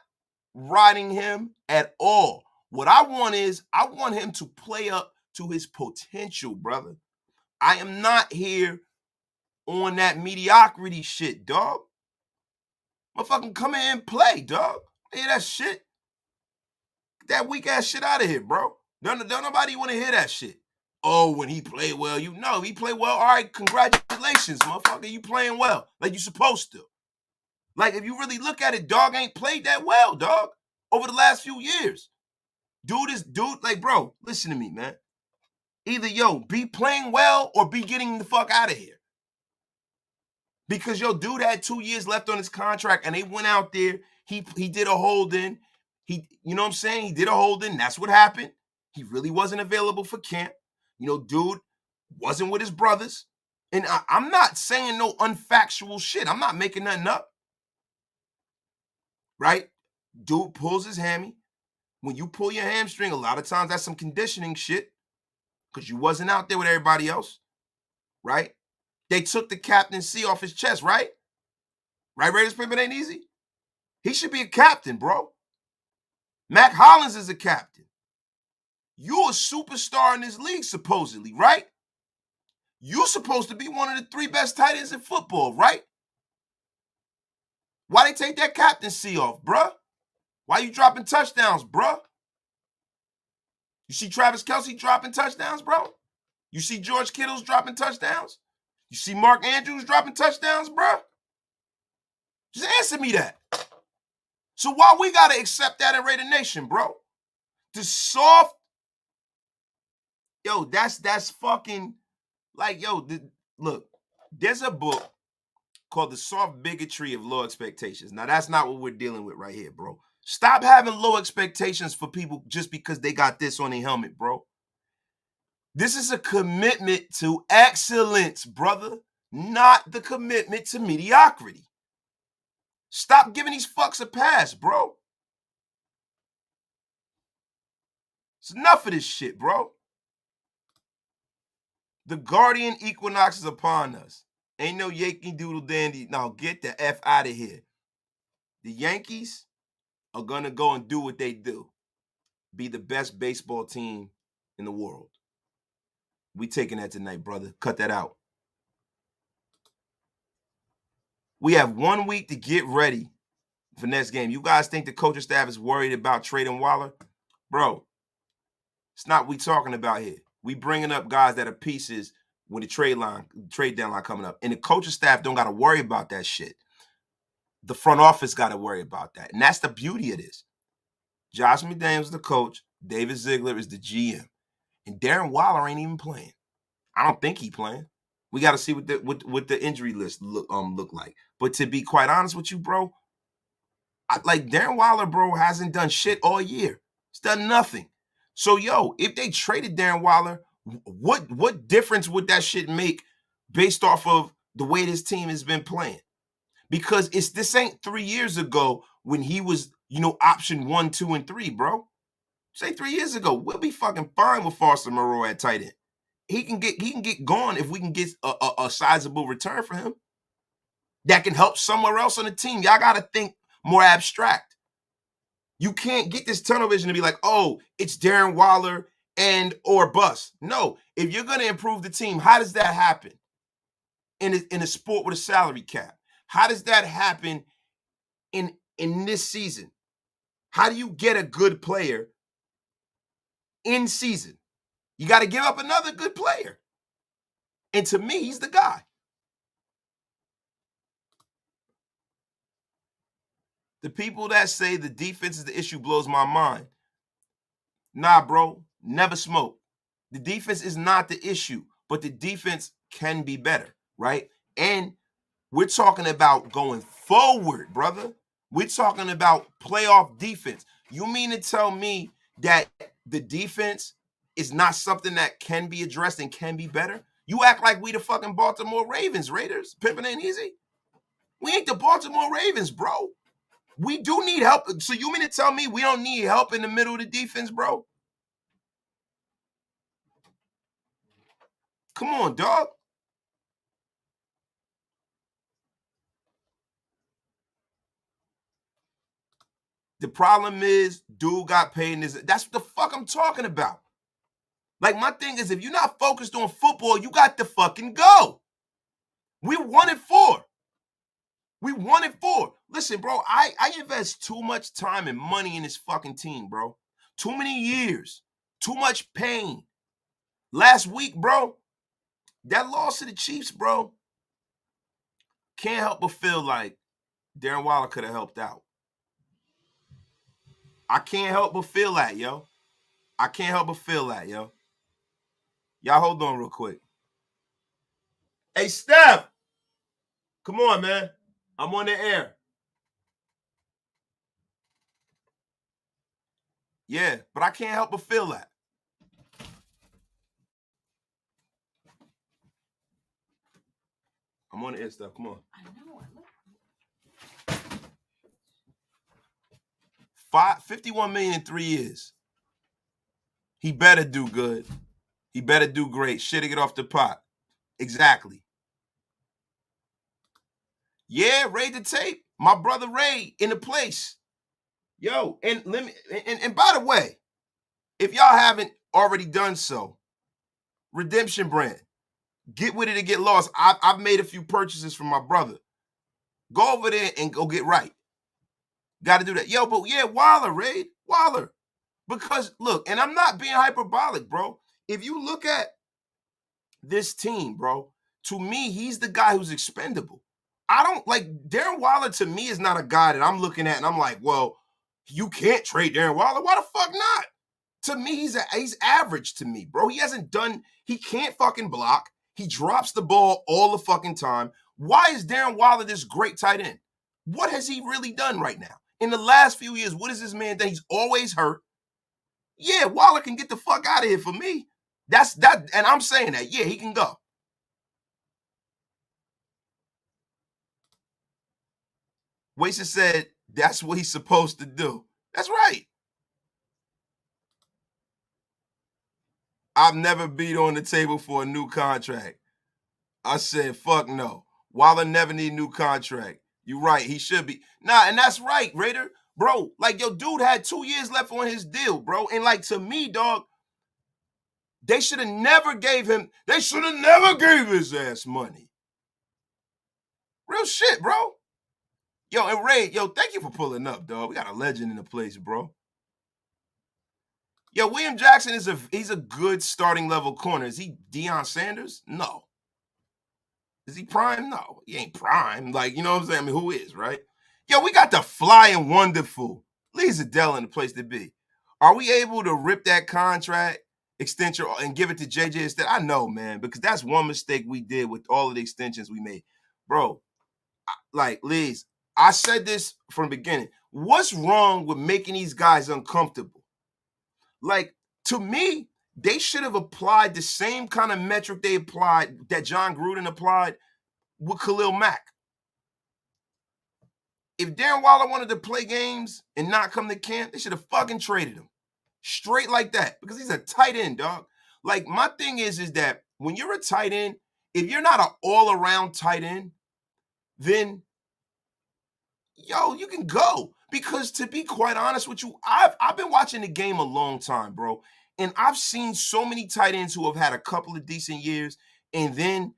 riding him at all. What I want is I want him to play up to his potential, brother. I am not here on that mediocrity shit, dog. Motherfucking come in and play, dog. Hear that shit? Get that weak ass shit out of here, bro. Don't nobody want to hear that shit. Oh, when he played well, you know he played well. All right, congratulations, motherfucker. You playing well, like you supposed to. Like if you really look at it, dog ain't played that well, dog, over the last few years. Dude, like, bro, listen to me, man. Either, yo, be playing well or be getting the fuck out of here. Because, yo, dude had 2 years left on his contract, and they went out there. He did a hold-in. You know what I'm saying? He did a hold-in. That's what happened. He really wasn't available for camp. You know, dude wasn't with his brothers. And I'm not saying no unfactual shit. I'm not making nothing up. Right? Dude pulls his hammy. When you pull your hamstring, a lot of times that's some conditioning shit because you wasn't out there with everybody else, right? They took the captaincy off his chest, right? Right, Raiders pimping ain't easy? He should be a captain, bro. Mac Hollins is a captain. You're a superstar in this league, supposedly, right? You're supposed to be one of the 3 best tight ends in football, right? Why they take that captaincy off, bruh? Why you dropping touchdowns, bruh? You see Travis Kelce dropping touchdowns, bro? You see George Kittle's dropping touchdowns? You see Mark Andrews dropping touchdowns, bruh? Just answer me that. So why we got to accept that in Raider Nation, bro? The soft, yo, that's fucking, like, yo, look, there's a book called The Soft Bigotry of Low Expectations. Now, that's not what we're dealing with right here, bro. Stop having low expectations for people just because they got this on their helmet, bro. This is a commitment to excellence, brother, not the commitment to mediocrity. Stop giving these fucks a pass, bro. It's enough of this shit, bro. The Guardian equinox is upon us. Ain't no Yankee Doodle Dandy. No, get the F out of here. The Yankees are going to go and do what they do. Be the best baseball team in the world. We taking that tonight, brother. Cut that out. We have 1 week to get ready for next game. You guys think the coaching staff is worried about trading Waller? Bro, it's not what we talking about here. We bringing up guys that are pieces when the trade deadline coming up. And the coaching staff don't got to worry about that shit. The front office got to worry about that. And that's the beauty of this. Josh McDaniels is the coach. David Zielger is the GM. And Darren Waller ain't even playing. I don't think he playing. We got to see what the injury list look like. But to be quite honest with you, bro, like Darren Waller, bro, hasn't done shit all year. He's done nothing. So, yo, if they traded Darren Waller, what difference would that shit make based off of the way this team has been playing? Because this ain't 3 years ago when he was, option 1, 2, and 3, bro. Say 3 years ago, we'll be fucking fine with Foster Moreau at tight end. He can get gone if we can get a sizable return for him that can help somewhere else on the team. Y'all got to think more abstract. You can't get this tunnel vision to be like, oh, it's Darren Waller and or bust. No, if you're going to improve the team, how does that happen in a sport with a salary cap? How does that happen in this season? How do you get a good player in season? You got to give up another good player. And to me, he's the guy. The people that say the defense is the issue blows my mind. Nah, bro, never smoke. The defense is not the issue, but the defense can be better, right? And we're talking about going forward, brother. We're talking about playoff defense. You mean to tell me that the defense is not something that can be addressed and can be better? You act like we the fucking Baltimore Ravens, Raiders. Pimping ain't easy. We ain't the Baltimore Ravens, bro. We do need help. So you mean to tell me we don't need help in the middle of the defense, bro? Come on, dog. The problem is, dude got paid in this. That's what the fuck I'm talking about. Like, my thing is, if you're not focused on football, you got to fucking go. We 1-4. We 1-4. Listen, bro, I invest too much time and money in this fucking team, bro. Too many years. Too much pain. Last week, bro, that loss to the Chiefs, bro, can't help but feel like Darren Waller could have helped out. I can't help but feel that, yo. I can't help but feel that, yo. Y'all hold on real quick. Hey, Steph! Come on, man. I'm on the air. Yeah, but I can't help but feel that. I'm on the air, Steph. Come on. I know. 51 million in 3 years. He better do good. He better do great. Shit to get off the pot. Exactly. Yeah, Ray the tape. My brother Ray in the place. Yo, and let me and by the way, if y'all haven't already done so, Redemption Brand, get with it and get lost. I've made a few purchases from my brother. Go over there and go get right. Got to do that. Yo, but yeah, Waller, Ray, Waller. Because look, and I'm not being hyperbolic, bro. If you look at this team, bro, to me, he's the guy who's expendable. I don't like Darren Waller. To me, is not a guy that I'm looking at and I'm like, well, you can't trade Darren Waller. Why the fuck not? To me, he's average to me, bro. He can't fucking block. He drops the ball all the fucking time. Why is Darren Waller this great tight end? What has he really done right now? In the last few years, what has this man done? He's always hurt. Yeah, Waller can get the fuck out of here for me. That's that, and I'm saying that. Yeah, he can go. Wasted said that's what he's supposed to do. That's right. I've never beat on the table for a new contract. I said, fuck no. Waller never need a new contract. You're right. He should be. Nah, and that's right, Raider. Bro, like, your dude had 2 years left on his deal, bro. And, like, to me, dog, they should have never gave his ass money. Real shit, bro. Yo, and Ray, yo, thank you for pulling up, dog. We got a legend in the place, bro. Yo, William Jackson he's a good starting level corner. Is he Deion Sanders? No. Is he prime? No, he ain't prime. Like, you know what I'm saying? I mean, who is, right? Yo, we got the flying wonderful Lee Zielger in the place to be. Are we able to rip that contract extension and give it to JJ instead? I know, man, because that's one mistake we did with all of the extensions we made. Bro, like, Liz, I said this from the beginning. What's wrong with making these guys uncomfortable? Like, to me, they should have applied the same kind of metric they applied that John Gruden applied with Khalil Mack. If Darren Waller wanted to play games and not come to camp, they should have fucking traded him. Straight like that. Because he's a tight end, dog. Like, my thing is that when you're a tight end, if you're not an all-around tight end, then, yo, you can go. Because to be quite honest with you, I've been watching the game a long time, bro. And I've seen so many tight ends who have had a couple of decent years, and then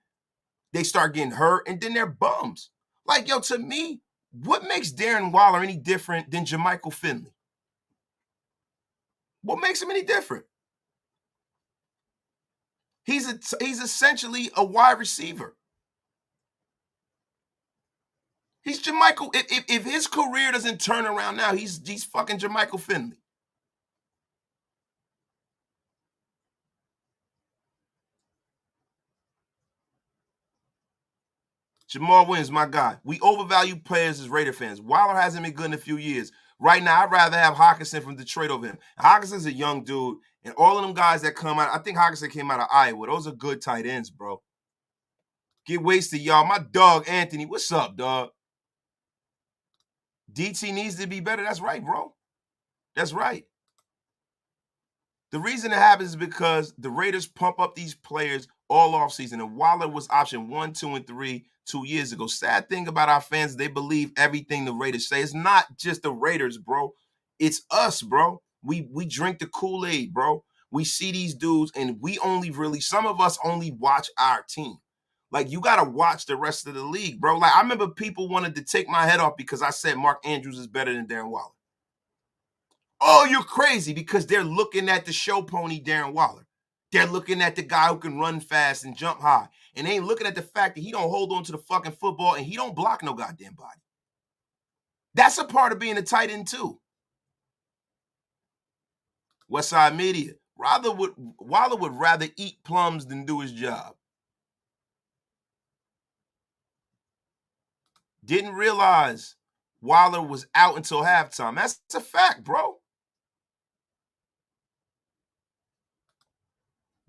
they start getting hurt, and then they're bums. Like, yo, to me, what makes Darren Waller any different than Jermichael Finley? What makes him any different? He's essentially a wide receiver. He's Jermichael. If his career doesn't turn around now, he's fucking Jermichael Finley. Jamal Williams, my guy. We overvalue players as Raider fans. Waller hasn't been good in a few years. Right now, I'd rather have Hockenson from Detroit over him. Hockenson's a young dude, and all of them guys that come out, I think Hockenson came out of Iowa. Those are good tight ends, bro. Get wasted, y'all. My dog, Anthony. What's up, dog? DT needs to be better. That's right, bro. That's right. The reason it happens is because the Raiders pump up these players all offseason. And Waller was option 1, 2, and 3 2 years ago. Sad thing about our fans, they believe everything the Raiders say. It's not just the Raiders, bro. It's us, bro. We drink the Kool-Aid, bro. We see these dudes, and some of us only watch our team. Like, you got to watch the rest of the league, bro. Like, I remember people wanted to take my head off because I said Mark Andrews is better than Darren Waller. Oh, you're crazy, because they're looking at the show pony Darren Waller. They're looking at the guy who can run fast and jump high. And they ain't looking at the fact that he don't hold on to the fucking football and he don't block no goddamn body. That's a part of being a tight end too. Westside Media. Waller would rather eat plums than do his job. Didn't realize Waller was out until halftime. That's a fact, bro.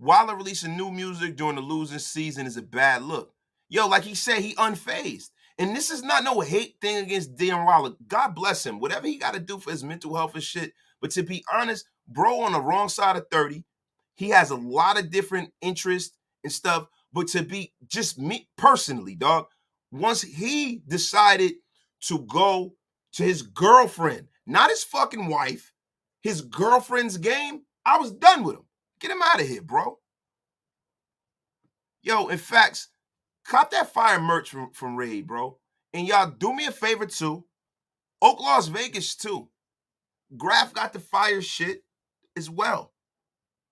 Waller releasing new music during the losing season is a bad look. Yo, like he said, he unfazed. And this is not no hate thing against Darren Waller. God bless him. Whatever he got to do for his mental health and shit. But to be honest, bro on the wrong side of 30. He has a lot of different interests and stuff. But to be just me personally, dog, Once he decided to go to his girlfriend, not his fucking wife, his girlfriend's game, I was done with him. Get him out of here, bro. Yo, in fact, cop that fire merch from Raid, bro. And y'all do me a favor too. Oak Las Vegas too. Graf got the fire shit as well.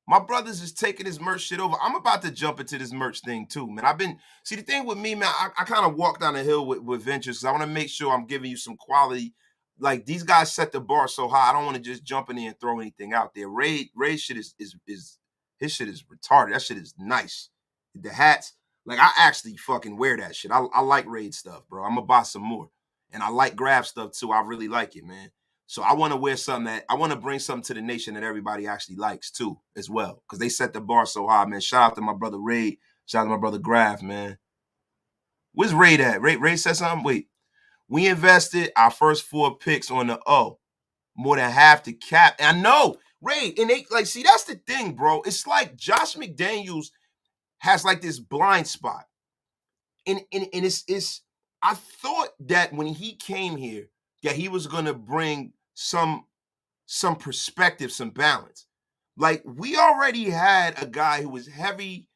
My brothers is taking this merch shit over. I'm about to jump into this merch thing too, man. See the thing with me, man, I kind of walk down the hill with ventures because I want to make sure I'm giving you some quality. Like these guys set the bar so high, I don't want to just jump in there and throw anything out there. Ray shit is his shit is retarded. That shit is nice. The hats, like I actually fucking wear that shit. I like Raid stuff, bro. I'm gonna buy some more. And I like Grab stuff too. I really like it, man. So I want to wear something that I want to bring something to the nation that everybody actually likes too, as well. Because they set the bar so high, man. Shout out to my brother Raid. Shout out to my brother Graf, man. Where's Raid at? Raid said something? Wait. We invested our first 4 picks on the O. More than half the cap. And I know, Raid, and they like, see, that's the thing, bro. It's like Josh McDaniels has like this blind spot. And it's I thought that when he came here, that he was gonna bring some perspective, some balance. Like we already had a guy who was heavy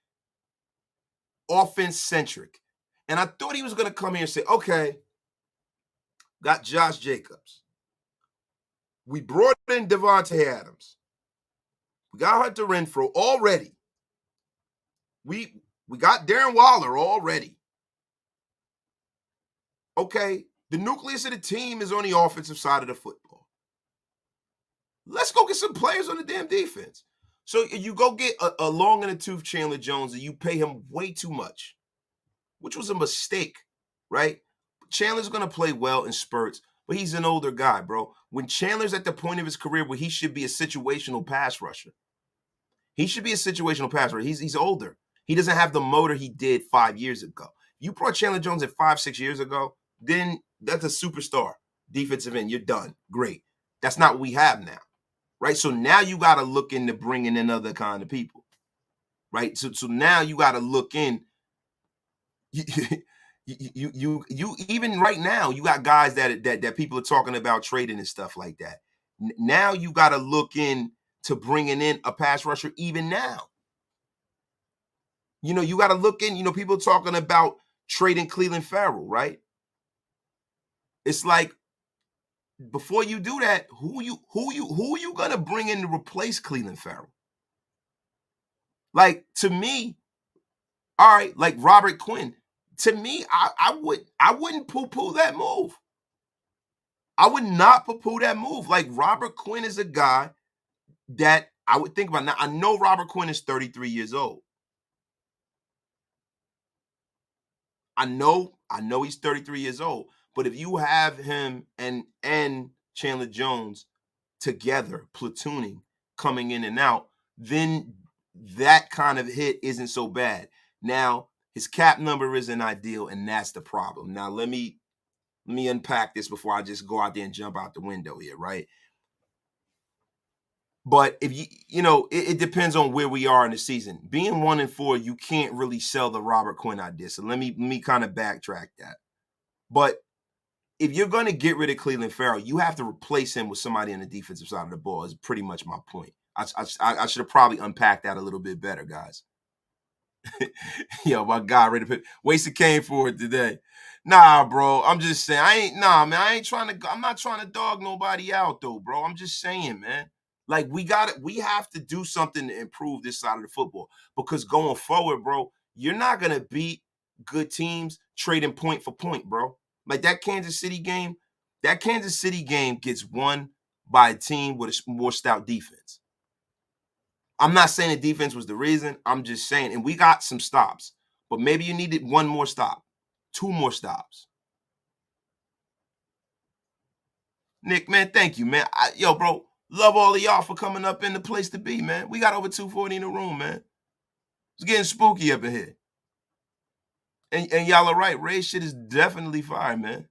offense centric. And I thought he was gonna come here and say, okay, got Josh Jacobs. We brought in Devante Adams. We got Hunter Renfrow already. We got Darren Waller already. Okay, the nucleus of the team is on the offensive side of the football. Let's go get some players on the damn defense. So you go get a long in the tooth Chandler Jones and you pay him way too much, which was a mistake, right? Chandler's going to play well in spurts, but he's an older guy, bro. When Chandler's at the point of his career where he should be a situational pass rusher, He's older. He doesn't have the motor he did 5 years ago. You brought Chandler Jones at 5-6 years ago, then that's a superstar defensive end. You're done. Great. That's not what we have now, right? So now you got to look into bringing in other kind of people, right? So now you got to look in. You even right now you got guys that people are talking about trading and stuff like that. Now you got to look in to bringing in a pass rusher even now. You know, you got to look in, people talking about trading Cleveland Farrell, right? It's like before you do that, who you going to bring in to replace Cleveland Farrell? Like to me, all right, like Robert Quinn. To me, I wouldn't poo-poo that move. I would not poo-poo that move. Like Robert Quinn is a guy that I would think about. Now, I know Robert Quinn is 33 years old. I know he's 33 years old. But if you have him and Chandler Jones together, platooning, coming in and out, then that kind of hit isn't so bad. Now, his cap number isn't ideal, and that's the problem. Now, let me unpack this before I just go out there and jump out the window here, right? But if it depends on where we are in the season. Being 1-4, you can't really sell the Robert Quinn idea. So let me kind of backtrack that. But if you're going to get rid of Cleveland Farrell, you have to replace him with somebody on the defensive side of the ball. Is pretty much my point. I should have probably unpacked that a little bit better, guys. Yo, my guy ready to wasted came for it today. Nah, bro. I'm just saying. I'm not trying to dog nobody out though, bro. I'm just saying, man. Like we have to do something to improve this side of the football. Because going forward, bro, you're not gonna beat good teams trading point for point, bro. Like that Kansas City game gets won by a team with a more stout defense. I'm not saying the defense was the reason. I'm just saying, and we got some stops, but maybe you needed one more stop, 2 more stops. Nick, man, thank you, man. Yo, bro, love all of y'all for coming up in the place to be, man. We got over 240 in the room, man. It's getting spooky up in here. And y'all are right. Ray shit is definitely fire, man.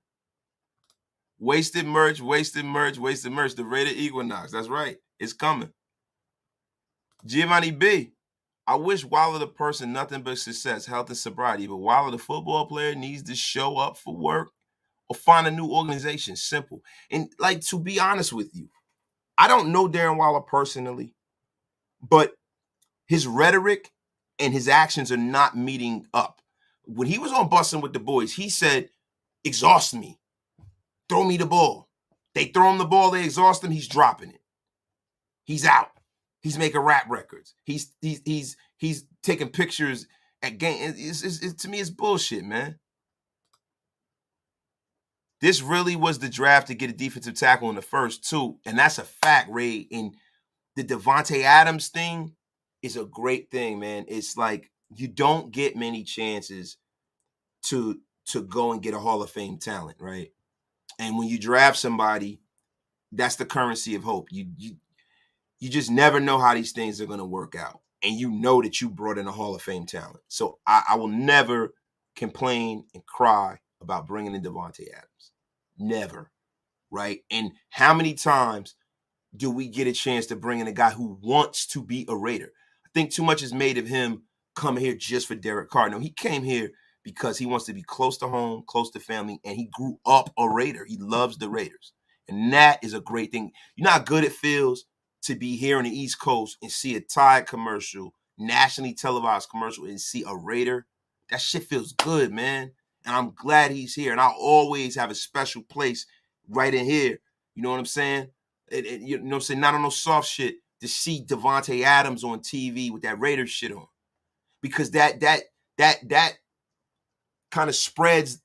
Wasted merch. The Rated Equinox. That's right. It's coming. Giovanni B. I wish Waller the person nothing but success, health, and sobriety, but Waller the football player needs to show up for work or find a new organization. Simple. And like, to be honest with you, I don't know Darren Waller personally, but his rhetoric and his actions are not meeting up. When he was on Bussin' with the Boys, he said, exhaust me, throw me the ball. They throw him the ball, they exhaust him, he's dropping it. He's out. He's making rap records. He's taking pictures at games. To me, it's bullshit, man. This really was the draft to get a defensive tackle in the first two, and that's a fact, Ray. And the Devante Adams thing is a great thing, man. It's like you don't get many chances to go and get a Hall of Fame talent, right? And when you draft somebody, that's the currency of hope. You just never know how these things are going to work out. And you know that you brought in a Hall of Fame talent. So I will never complain and cry about bringing in Devante Adams. Never, right? And how many times do we get a chance to bring in a guy who wants to be a Raider? I think too much is made of him coming here just for Derek Carr. No, he came here because he wants to be close to home, close to family, and he grew up a Raider. He loves the Raiders. And that is a great thing. You know how good it feels to be here on the East Coast and see a Tide commercial, nationally televised commercial, and see a Raider? That shit feels good, man. And I'm glad he's here. And I'll always have a special place right in here. You know what I'm saying? You know what I'm saying? Not on no soft shit, to see Devante Adams on TV with that Raiders shit on. Because that kind of spreads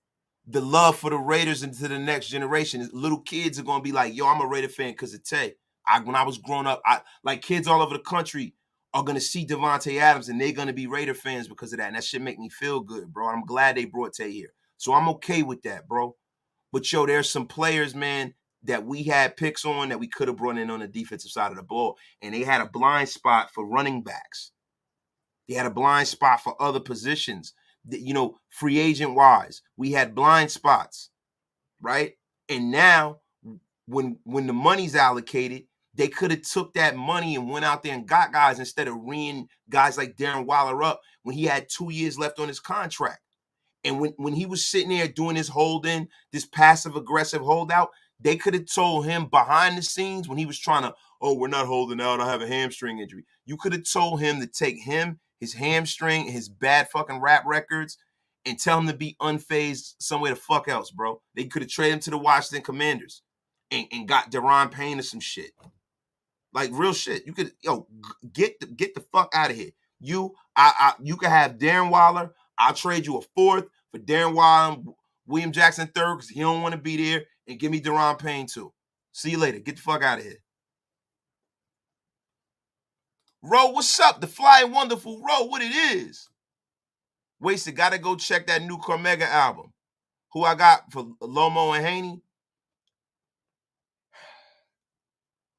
the love for the Raiders into the next generation. Little kids are going to be like, yo, I'm a Raider fan because of Tay. When I was growing up, like kids all over the country are going to see Devante Adams and they're going to be Raider fans because of that. And that shit make me feel good, bro. I'm glad they brought Tay here. So I'm okay with that, bro. But, yo, there's some players, man, that we had picks on that we could have brought in on the defensive side of the ball. And they had a blind spot for running backs. They had a blind spot for other positions. You know, free agent-wise, we had blind spots, right? And now, when the money's allocated, they could have took that money and went out there and got guys instead of reeing guys like Darren Waller up when he had 2 years left on his contract. And when he was sitting there doing his holding, this passive-aggressive holdout, they could have told him behind the scenes when he was trying to, oh, we're not holding out, I have a hamstring injury. You could have told him to take him, his hamstring, his bad fucking rap records, and tell him to be unfazed somewhere the fuck else, bro. They could have traded him to the Washington Commanders and got Deron Payne or some shit. Like, real shit. You could, get the fuck out of here. You could have Darren Waller. I'll trade you a fourth for Darren Waller, William Jackson III, because he don't want to be there, and give me Deron Payne too. See you later. Get the fuck out of here. Ro, what's up? The Fly and Wonderful Ro, what it is? Wasted, gotta go check that new Cormega album. Who I got for Lomo and Haney?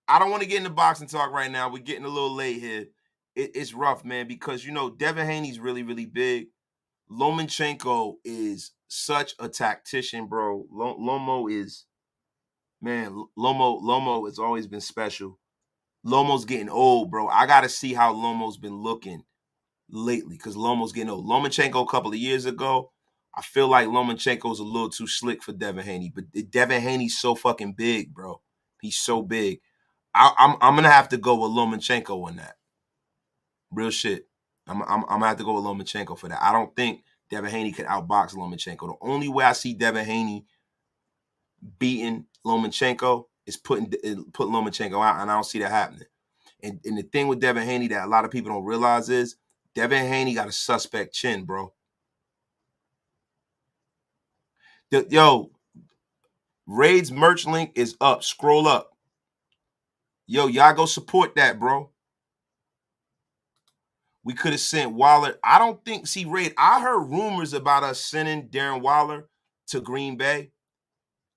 I don't want to get into boxing talk right now. We're getting a little late here. It's rough, man, because, you know, Devin Haney's really, really big. Lomachenko is such a tactician, bro. Lomo has always been special. Lomo's getting old, bro. I got to see how Lomo's been looking lately because Lomo's getting old. Lomachenko a couple of years ago, I feel like Lomachenko's a little too slick for Devin Haney, but Devin Haney's so fucking big, bro. He's so big. I'm gonna have to go with Lomachenko on that. Real shit. I'm gonna have to go with Lomachenko for that. I don't think Devin Haney could outbox Lomachenko. The only way I see Devin Haney beating Lomachenko is putting Lomachenko out, and I don't see that happening. And the thing with Devin Haney that a lot of people don't realize is Devin Haney got a suspect chin, bro. Yo, Raid's merch link is up. Scroll up. Yo, y'all go support that, bro. We could have sent Waller. I don't think, see, Raid, I heard rumors about us sending Darren Waller to Green Bay.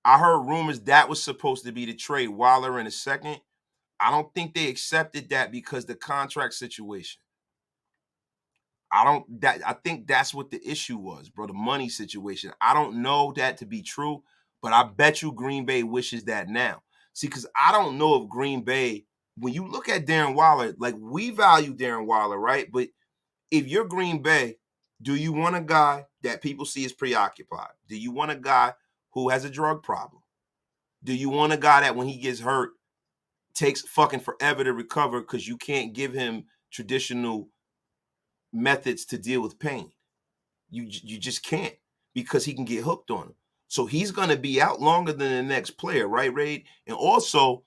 I heard rumors that was supposed to be the trade, Waller in a second. I don't think they accepted that because the contract situation. I think that's what the issue was, bro, the money situation. I don't know that to be true, but I bet you Green Bay wishes that now. See, because I don't know if Green Bay, when you look at Darren Waller, like we value Darren Waller, right? But if you're Green Bay, do you want a guy that people see as preoccupied? Do you want a guy who has a drug problem? Do you want a guy that when he gets hurt takes fucking forever to recover because you can't give him traditional methods to deal with pain? You just can't, because he can get hooked on them. So he's going to be out longer than the next player, right, Raid? And also,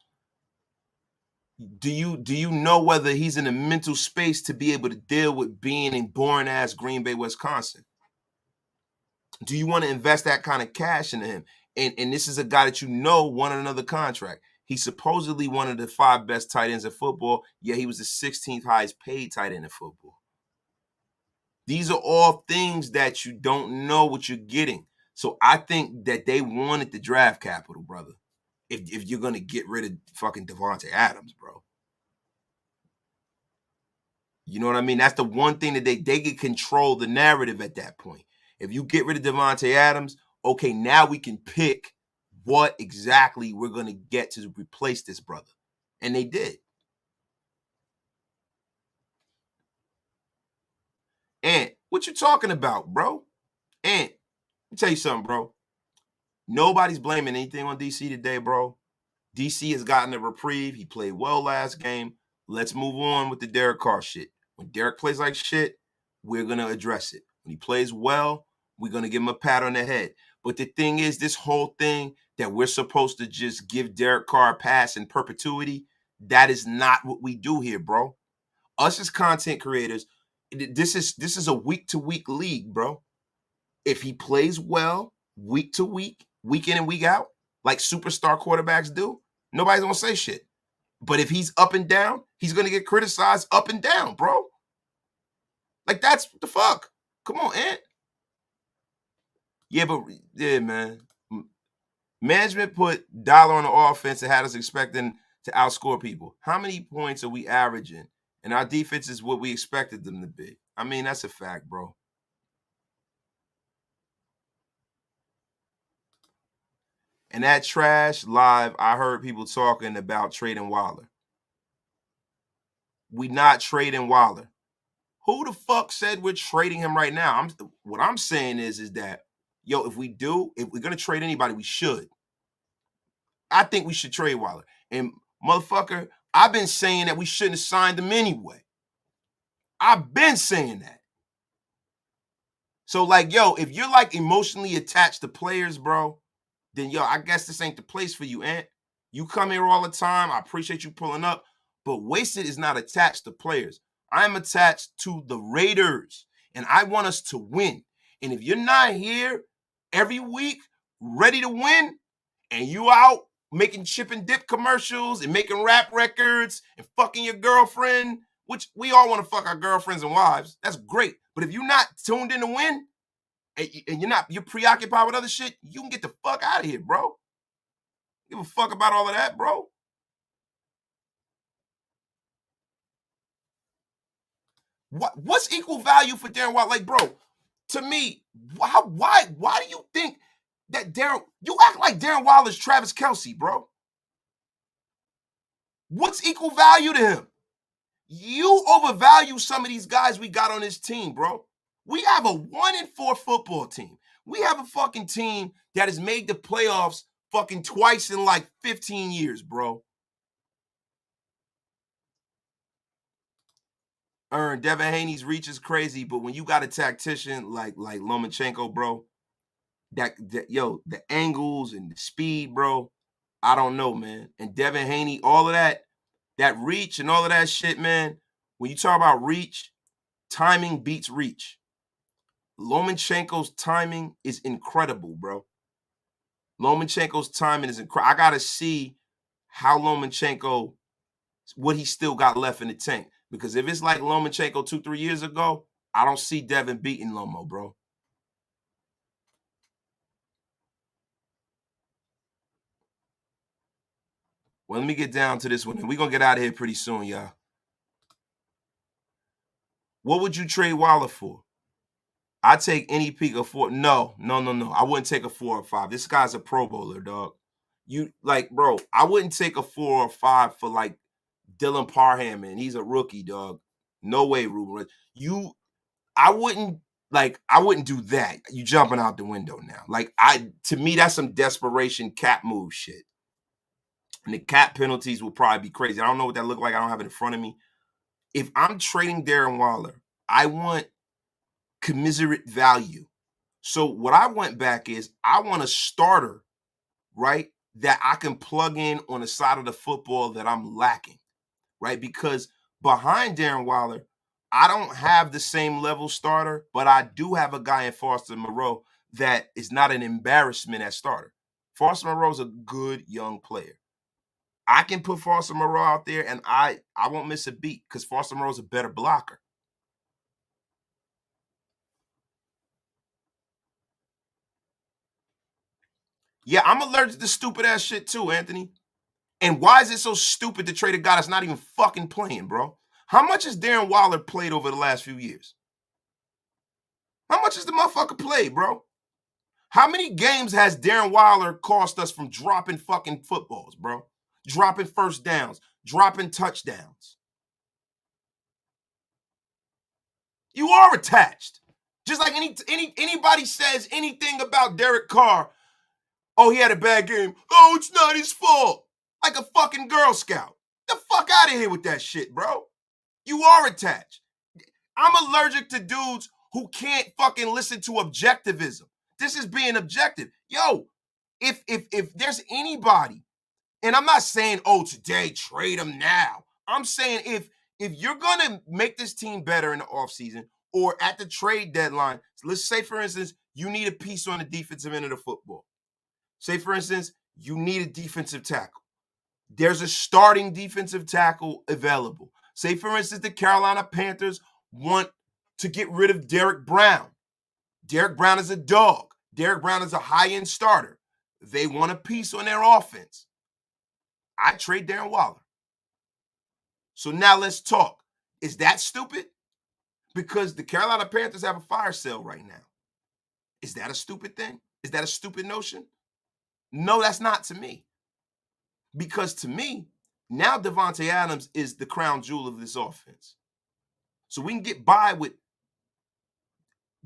do you know whether he's in a mental space to be able to deal with being in boring ass Green Bay, Wisconsin? Do you want to invest that kind of cash into him? And this is a guy that you know won another contract. He's supposedly one of the 5 best tight ends in football. Yeah, he was the 16th highest paid tight end in football. These are all things that you don't know what you're getting. So I think that they wanted the draft capital, brother. If you're going to get rid of fucking Devante Adams, bro. You know what I mean? That's the one thing that they can control the narrative at that point. If you get rid of Devante Adams, okay, now we can pick what exactly we're going to get to replace this brother. And they did. And what you talking about, bro? And let me tell you something, bro. Nobody's blaming anything on DC today, bro. DC has gotten a reprieve. He played well last game. Let's move on with the Derek Carr shit. When Derek plays like shit, we're going to address it. When he plays well, we're going to give him a pat on the head. But the thing is, this whole thing that we're supposed to just give Derek Carr a pass in perpetuity, that is not what we do here, bro. Us as content creators, this is a week-to-week league, bro. If he plays well week to week, week in and week out, like superstar quarterbacks do, nobody's going to say shit. But if he's up and down, he's going to get criticized up and down, bro. Like, that's what the fuck. Come on, Ant. Yeah, man. Management put dollar on the offense and had us expecting to outscore people. How many points are we averaging? And our defense is what we expected them to be. I mean, that's a fact, bro. And that trash live, I heard people talking about trading Waller. We not trading Waller. Who the fuck said we're trading him right now? What I'm saying is that, yo, if we're going to trade anybody, we should. I think we should trade Waller. And motherfucker, I've been saying that we shouldn't have signed him anyway. I've been saying that. So, like, yo, if you're, like, emotionally attached to players, bro, then, yo, I guess this ain't the place for you, Ant. You come here all the time. I appreciate you pulling up. But Wasted is not attached to players. I'm attached to the Raiders, and I want us to win. And if you're not here every week ready to win, and you out making chip and dip commercials and making rap records and fucking your girlfriend, which we all want to fuck our girlfriends and wives, that's great. But if you're not tuned in to win, and you're preoccupied with other shit, you can get the fuck out of here, bro. Give a fuck about all of that, bro. What's equal value for Darren Waller? Like, bro, to me, why do you think that you act like Darren Waller's Travis Kelce, bro? What's equal value to him? You overvalue some of these guys we got on this team, bro. We have a 1-4 football team. We have a fucking team that has made the playoffs fucking twice in like 15 years, bro. Devin Haney's reach is crazy, but when you got a tactician like Lomachenko, bro, that the angles and the speed, bro, I don't know, man. And Devin Haney, all of that reach and all of that shit, man. When you talk about reach, timing beats reach. Lomachenko's timing is incredible, bro. Lomachenko's timing is incredible. I gotta see how Lomachenko, what he still got left in the tank. Because if it's like Lomachenko 2-3 years ago, I don't see Devin beating Lomo, bro. Well, let me get down to this one. And we're going to get out of here pretty soon, y'all. What would you trade Waller for? I'd take any peak of 4. No. I wouldn't take a 4 or 5. This guy's a Pro Bowler, dog. Bro, I wouldn't take a 4 or 5 for, like, Dylan Parham, man. He's a rookie, dog. No way, Ruben. I wouldn't do that. You jumping out the window now. To me, that's some desperation cap move shit. And the cap penalties will probably be crazy. I don't know what that look like. I don't have it in front of me. If I'm trading Darren Waller, I want commiserate value. So what I want back is I want a starter, right, that I can plug in on the side of the football that I'm lacking, right? Because behind Darren Waller, I don't have the same level starter, but I do have a guy in Foster Moreau that is not an embarrassment at starter. Foster Moreau's a good young player. I can put Foster Moreau out there and I won't miss a beat because Foster Moreau's a better blocker. Yeah, I'm allergic to stupid ass shit too, Anthony. And why is it so stupid to trade a guy that's not even fucking playing, bro? How much has Darren Waller played over the last few years? How much has the motherfucker played, bro? How many games has Darren Waller cost us from dropping fucking footballs, bro? Dropping first downs, dropping touchdowns. You are attached. Just like anybody says anything about Derek Carr, oh, he had a bad game. Oh, it's not his fault. Like a fucking Girl Scout. The fuck out of here with that shit, bro. You are attached. I'm allergic to dudes who can't fucking listen to objectivism. This is being objective. Yo, if there's anybody, and I'm not saying, oh, today, trade him now. I'm saying if you're gonna make this team better in the offseason or at the trade deadline, let's say, for instance, you need a piece on the defensive end of the football. Say, for instance, you need a defensive tackle. There's a starting defensive tackle available. Say, for instance, the Carolina Panthers want to get rid of Derek Brown. Derek Brown is a dog. Derek Brown is a high-end starter. They want a piece on their offense. I trade Darren Waller. So now let's talk. Is that stupid? Because the Carolina Panthers have a fire sale right now. Is that a stupid thing? Is that a stupid notion? No, that's not to me. Because to me, now Devante Adams is the crown jewel of this offense. So we can get by with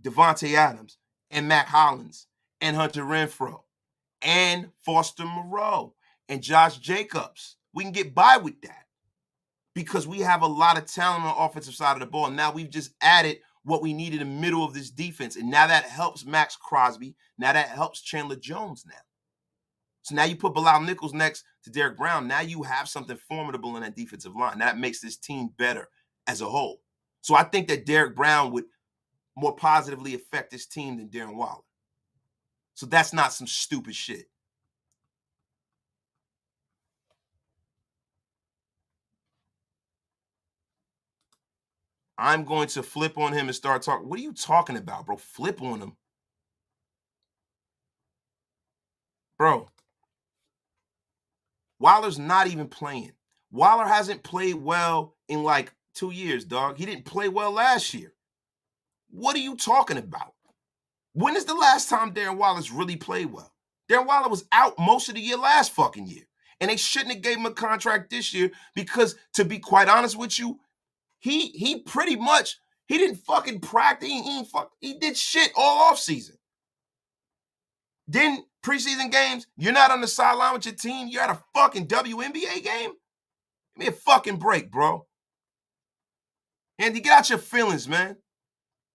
Devante Adams and Mac Hollins and Hunter Renfrow and Foster Moreau and Josh Jacobs. We can get by with that because we have a lot of talent on the offensive side of the ball. Now we've just added what we need in the middle of this defense. And now that helps Max Crosby. Now that helps Chandler Jones now. So now you put Bilal Nichols next to Derek Brown. Now you have something formidable in that defensive line. That makes this team better as a whole. So I think that Derek Brown would more positively affect this team than Darren Waller. So that's not some stupid shit. I'm going to flip on him and start talking. What are you talking about, bro? Flip on him. Bro, Waller's not even playing. Waller hasn't played well in like 2 years, dog. He didn't play well last year. What are you talking about? When is the last time Darren Waller's really played well? Darren Waller was out most of the year last fucking year. And they shouldn't have gave him a contract this year because, to be quite honest with you, he pretty much, he didn't fucking practice. He did shit all offseason. Then preseason games, you're not on the sideline with your team. You're at a fucking WNBA game. Give me a fucking break, bro. Andy, get out your feelings, man.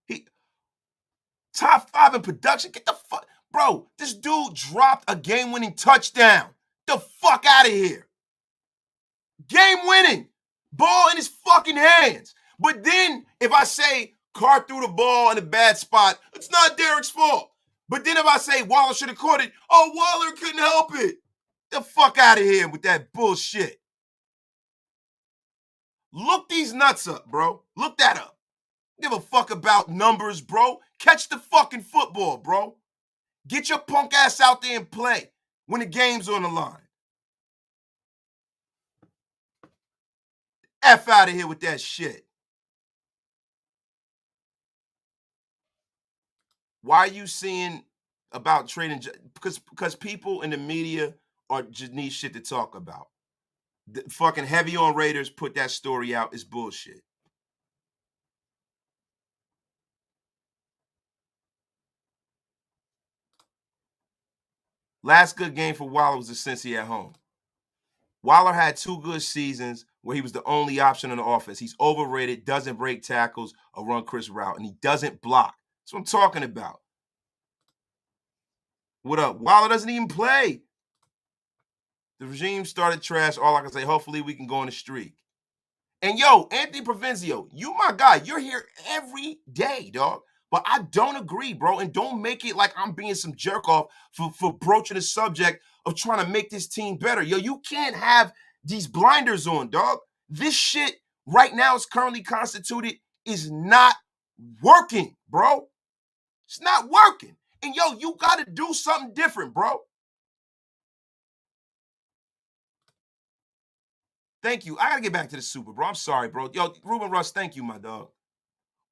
He top 5 in production. Get the fuck, bro. This dude dropped a game-winning touchdown. The fuck out of here. Game-winning. Ball in his fucking hands. But then if I say Carr threw the ball in a bad spot, it's not Derek's fault. But then if I say Waller should have caught it, oh, Waller couldn't help it. The fuck out of here with that bullshit. Look these nuts up, bro. Look that up. Give a fuck about numbers, bro. Catch the fucking football, bro. Get your punk ass out there and play when the game's on the line. F out of here with that shit. Why are you seeing about trading? Because people in the media just need shit to talk about. The fucking Heavy on Raiders put that story out. It's bullshit. Last good game for Waller was the Cincy at home. Waller had 2 good seasons where he was the only option on the offense. He's overrated, doesn't break tackles or run Chris route, and he doesn't block. That's what I'm talking about. What up? Waller doesn't even play. The regime started trash. All I can say, hopefully we can go on a streak. And yo, Anthony Provincia, you my guy. You're here every day, dog. But I don't agree, bro. And don't make it like I'm being some jerk off for broaching the subject of trying to make this team better. Yo, you can't have these blinders on, dog. This shit right now is currently constituted is not working, bro. It's not working. And yo, you got to do something different, bro. Thank you. I got to get back to the Super, bro. I'm sorry, bro. Yo, Ruben Russ, thank you, my dog.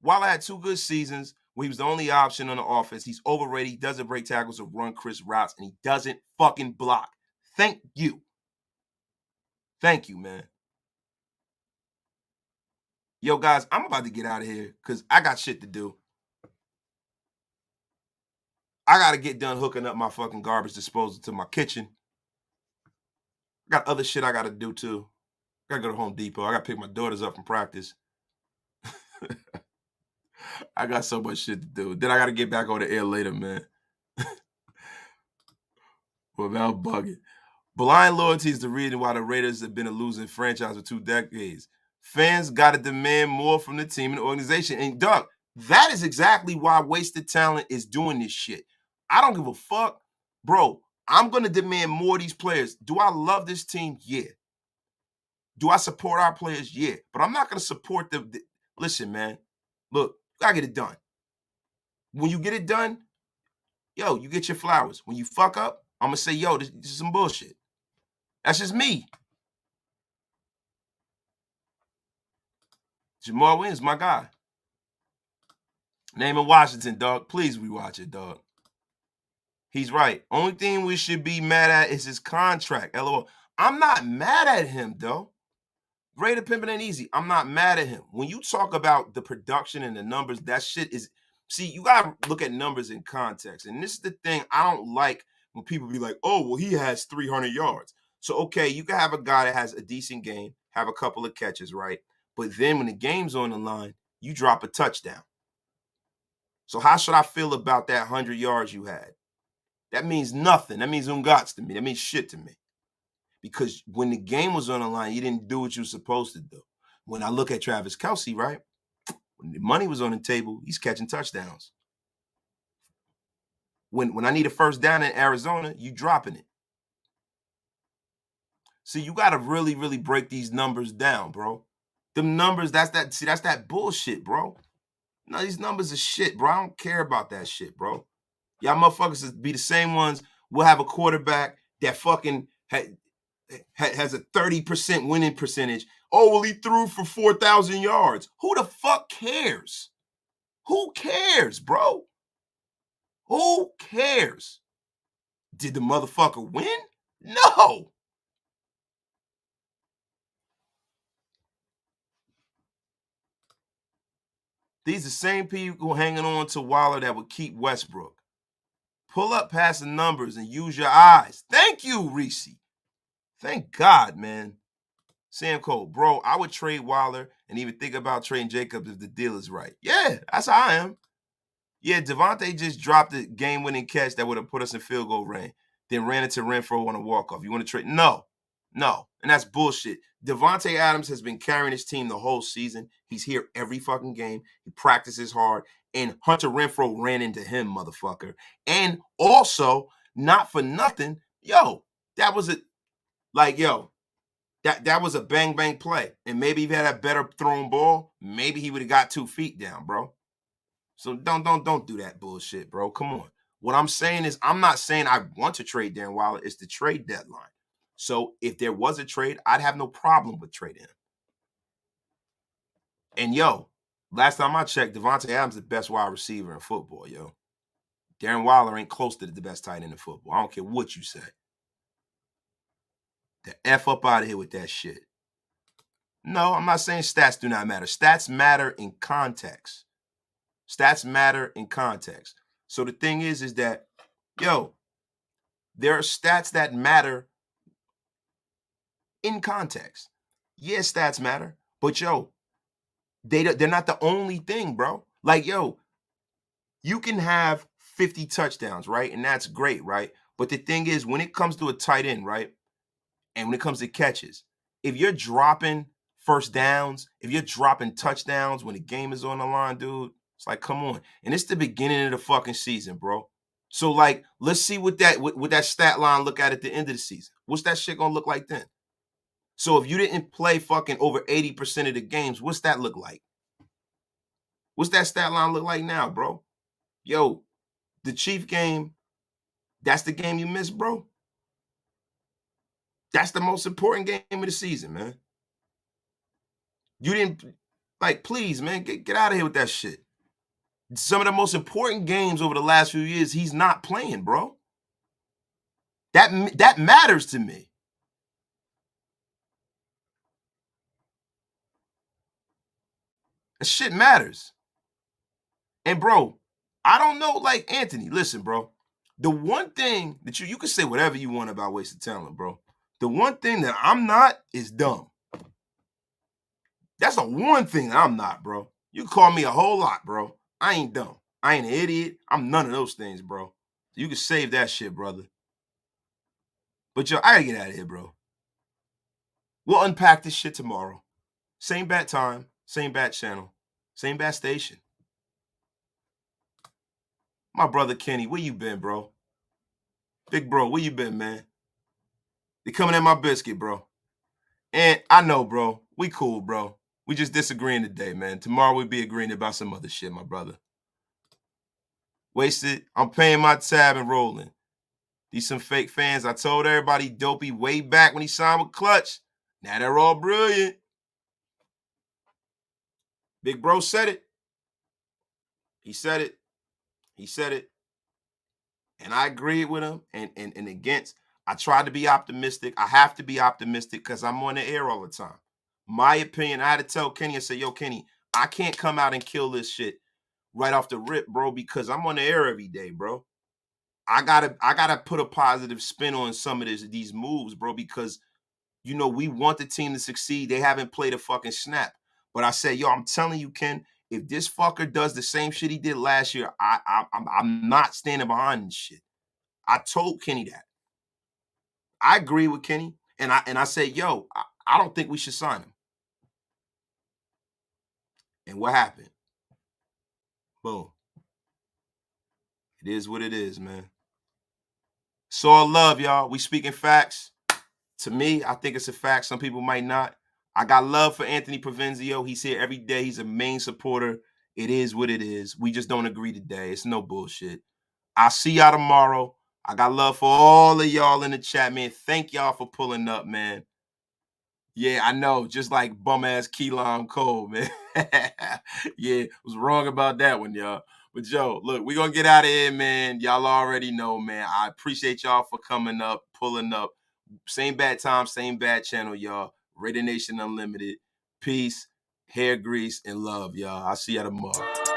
Waller had 2 good seasons where he was the only option on the offense. He's overrated. He doesn't break tackles or run Chris routes, and he doesn't fucking block. Thank you. Thank you, man. Yo, guys, I'm about to get out of here because I got shit to do. I got to get done hooking up my fucking garbage disposal to my kitchen. I got other shit I got to do, too. I got to go to Home Depot. I got to pick my daughters up from practice. I got so much shit to do. Then I got to get back on the air later, man. Without bugging. Blind loyalty is the reason why the Raiders have been a losing franchise for 2 decades. Fans got to demand more from the team and the organization. And, Doug, that is exactly why wasted talent is doing this shit. I don't give a fuck. Bro, I'm going to demand more of these players. Do I love this team? Yeah. Do I support our players? Yeah. But I'm not going to support the listen, man. Look, you got to get it done. When you get it done, yo, you get your flowers. When you fuck up, I'm going to say, yo, this is some bullshit. That's just me. Jamal Wynn's my guy. Name in Washington, dog. Please rewatch it, dog. He's right. Only thing we should be mad at is his contract. LOL. I'm not mad at him, though. Raider pimping ain't easy. I'm not mad at him. When you talk about the production and the numbers, that shit is. See, you gotta look at numbers in context. And this is the thing I don't like when people be like, oh, well, he has 300 yards. So, okay, you can have a guy that has a decent game, have a couple of catches, right? But then when the game's on the line, you drop a touchdown. So how should I feel about that 100 yards you had? That means nothing. That means ungats to me. That means shit to me. Because when the game was on the line, you didn't do what you were supposed to do. When I look at Travis Kelce, right? When the money was on the table, he's catching touchdowns. When I need a first down in Arizona, you dropping it. See, you got to really, really break these numbers down, bro. Them numbers, that's that bullshit, bro. No, these numbers are shit, bro. I don't care about that shit, bro. Y'all motherfuckers be the same ones. We'll have a quarterback that fucking has a 30% winning percentage. Oh, well, he threw for 4,000 yards. Who the fuck cares? Who cares, bro? Who cares? Did the motherfucker win? No. These are the same people hanging on to Waller that would keep Westbrook. Pull up past the numbers and use your eyes. Thank you, Reese. Thank God, man. Sam Cole, bro, I would trade Waller and even think about trading Jacobs if the deal is right. Yeah, that's how I am. Yeah, Devante just dropped a game-winning catch that would have put us in field goal range, then ran into Renfro on a walk-off. You want to trade? No. And that's bullshit. Devante Adams has been carrying his team the whole season. He's here every fucking game. He practices hard. And Hunter Renfro ran into him, motherfucker. And also, not for nothing, yo, that was that was a bang-bang play. And maybe if he had a better thrown ball, maybe he would have got 2 feet down, bro. So don't do that bullshit, bro. Come on. What I'm saying is I'm not saying I want to trade Darren Waller. It's the trade deadline. So if there was a trade, I'd have no problem with trading him. And yo, last time I checked, Devante Adams is the best wide receiver in football, yo. Darren Waller ain't close to the best tight end in football. I don't care what you say. The F up out of here with that shit. No, I'm not saying stats do not matter. Stats matter in context. Stats matter in context. So the thing is that, yo, there are stats that matter in context. Yeah, stats matter, but yo, they're not the only thing, bro. Like, yo, you can have 50 touchdowns, right? And that's great, right? But the thing is, when it comes to a tight end, right? And when it comes to catches, if you're dropping first downs, if you're dropping touchdowns when the game is on the line, dude, it's like, come on. And it's the beginning of the fucking season, bro. So, like, let's see what that stat line look at the end of the season. What's that shit gonna look like then? So if you didn't play fucking over 80% of the games, what's that look like? What's that stat line look like now, bro? Yo, the Chief game, that's the game you missed, bro. That's the most important game of the season, man. You didn't, like, please, man, get out of here with that shit. Some of the most important games over the last few years, he's not playing, bro. That matters to me. That shit matters. And bro, I don't know, like, Anthony, listen, bro. The one thing that you can say whatever you want about wasted talent, bro. The one thing that I'm not is dumb. That's the one thing that I'm not, bro. You call me a whole lot, bro. I ain't dumb. I ain't an idiot. I'm none of those things, bro. You can save that shit, brother. But yo, I gotta get out of here, bro. We'll unpack this shit tomorrow. Same bat time, same bat channel, same bat station. My brother Kenny, where you been, bro? Big bro, where you been, man? They coming at my biscuit, bro. And I know, bro. We cool, bro. We just disagreeing today, man. Tomorrow we'll be agreeing about some other shit, my brother. Wasted. I'm paying my tab and rolling. These some fake fans. I told everybody dopey way back when he signed with Clutch. Now they're all brilliant. Big bro said it. He said it. He said it. And I agreed with him and against. I tried to be optimistic. I have to be optimistic because I'm on the air all the time. My opinion, I had to tell Kenny, I said, yo, Kenny, I can't come out and kill this shit right off the rip, bro, because I'm on the air every day, bro. I gotta put a positive spin on some of these moves, bro, because you know we want the team to succeed. They haven't played a fucking snap. But I said, yo, I'm telling you, Ken, if this fucker does the same shit he did last year, I'm not standing behind this shit. I told Kenny that. I agree with Kenny, and I said, yo, I don't think we should sign him. And what happened? Boom. It is what it is, man. It's all love, y'all. We speaking facts. To me, I think it's a fact. Some people might not. I got love for Anthony Provenzio. He's here every day. He's a main supporter. It is what it is. We just don't agree today. It's no bullshit. I'll see y'all tomorrow. I got love for all of y'all in the chat, man. Thank y'all for pulling up, man. Yeah, I know. Just like bum-ass Keelan Cole, man. Yeah, was wrong about that one, y'all. But, Joe, look, we're going to get out of here, man. Y'all already know, man. I appreciate y'all for coming up, pulling up. Same bad time, same bad channel, y'all. Raider Nation Unlimited. Peace, hair grease, and love, y'all. I'll see you tomorrow.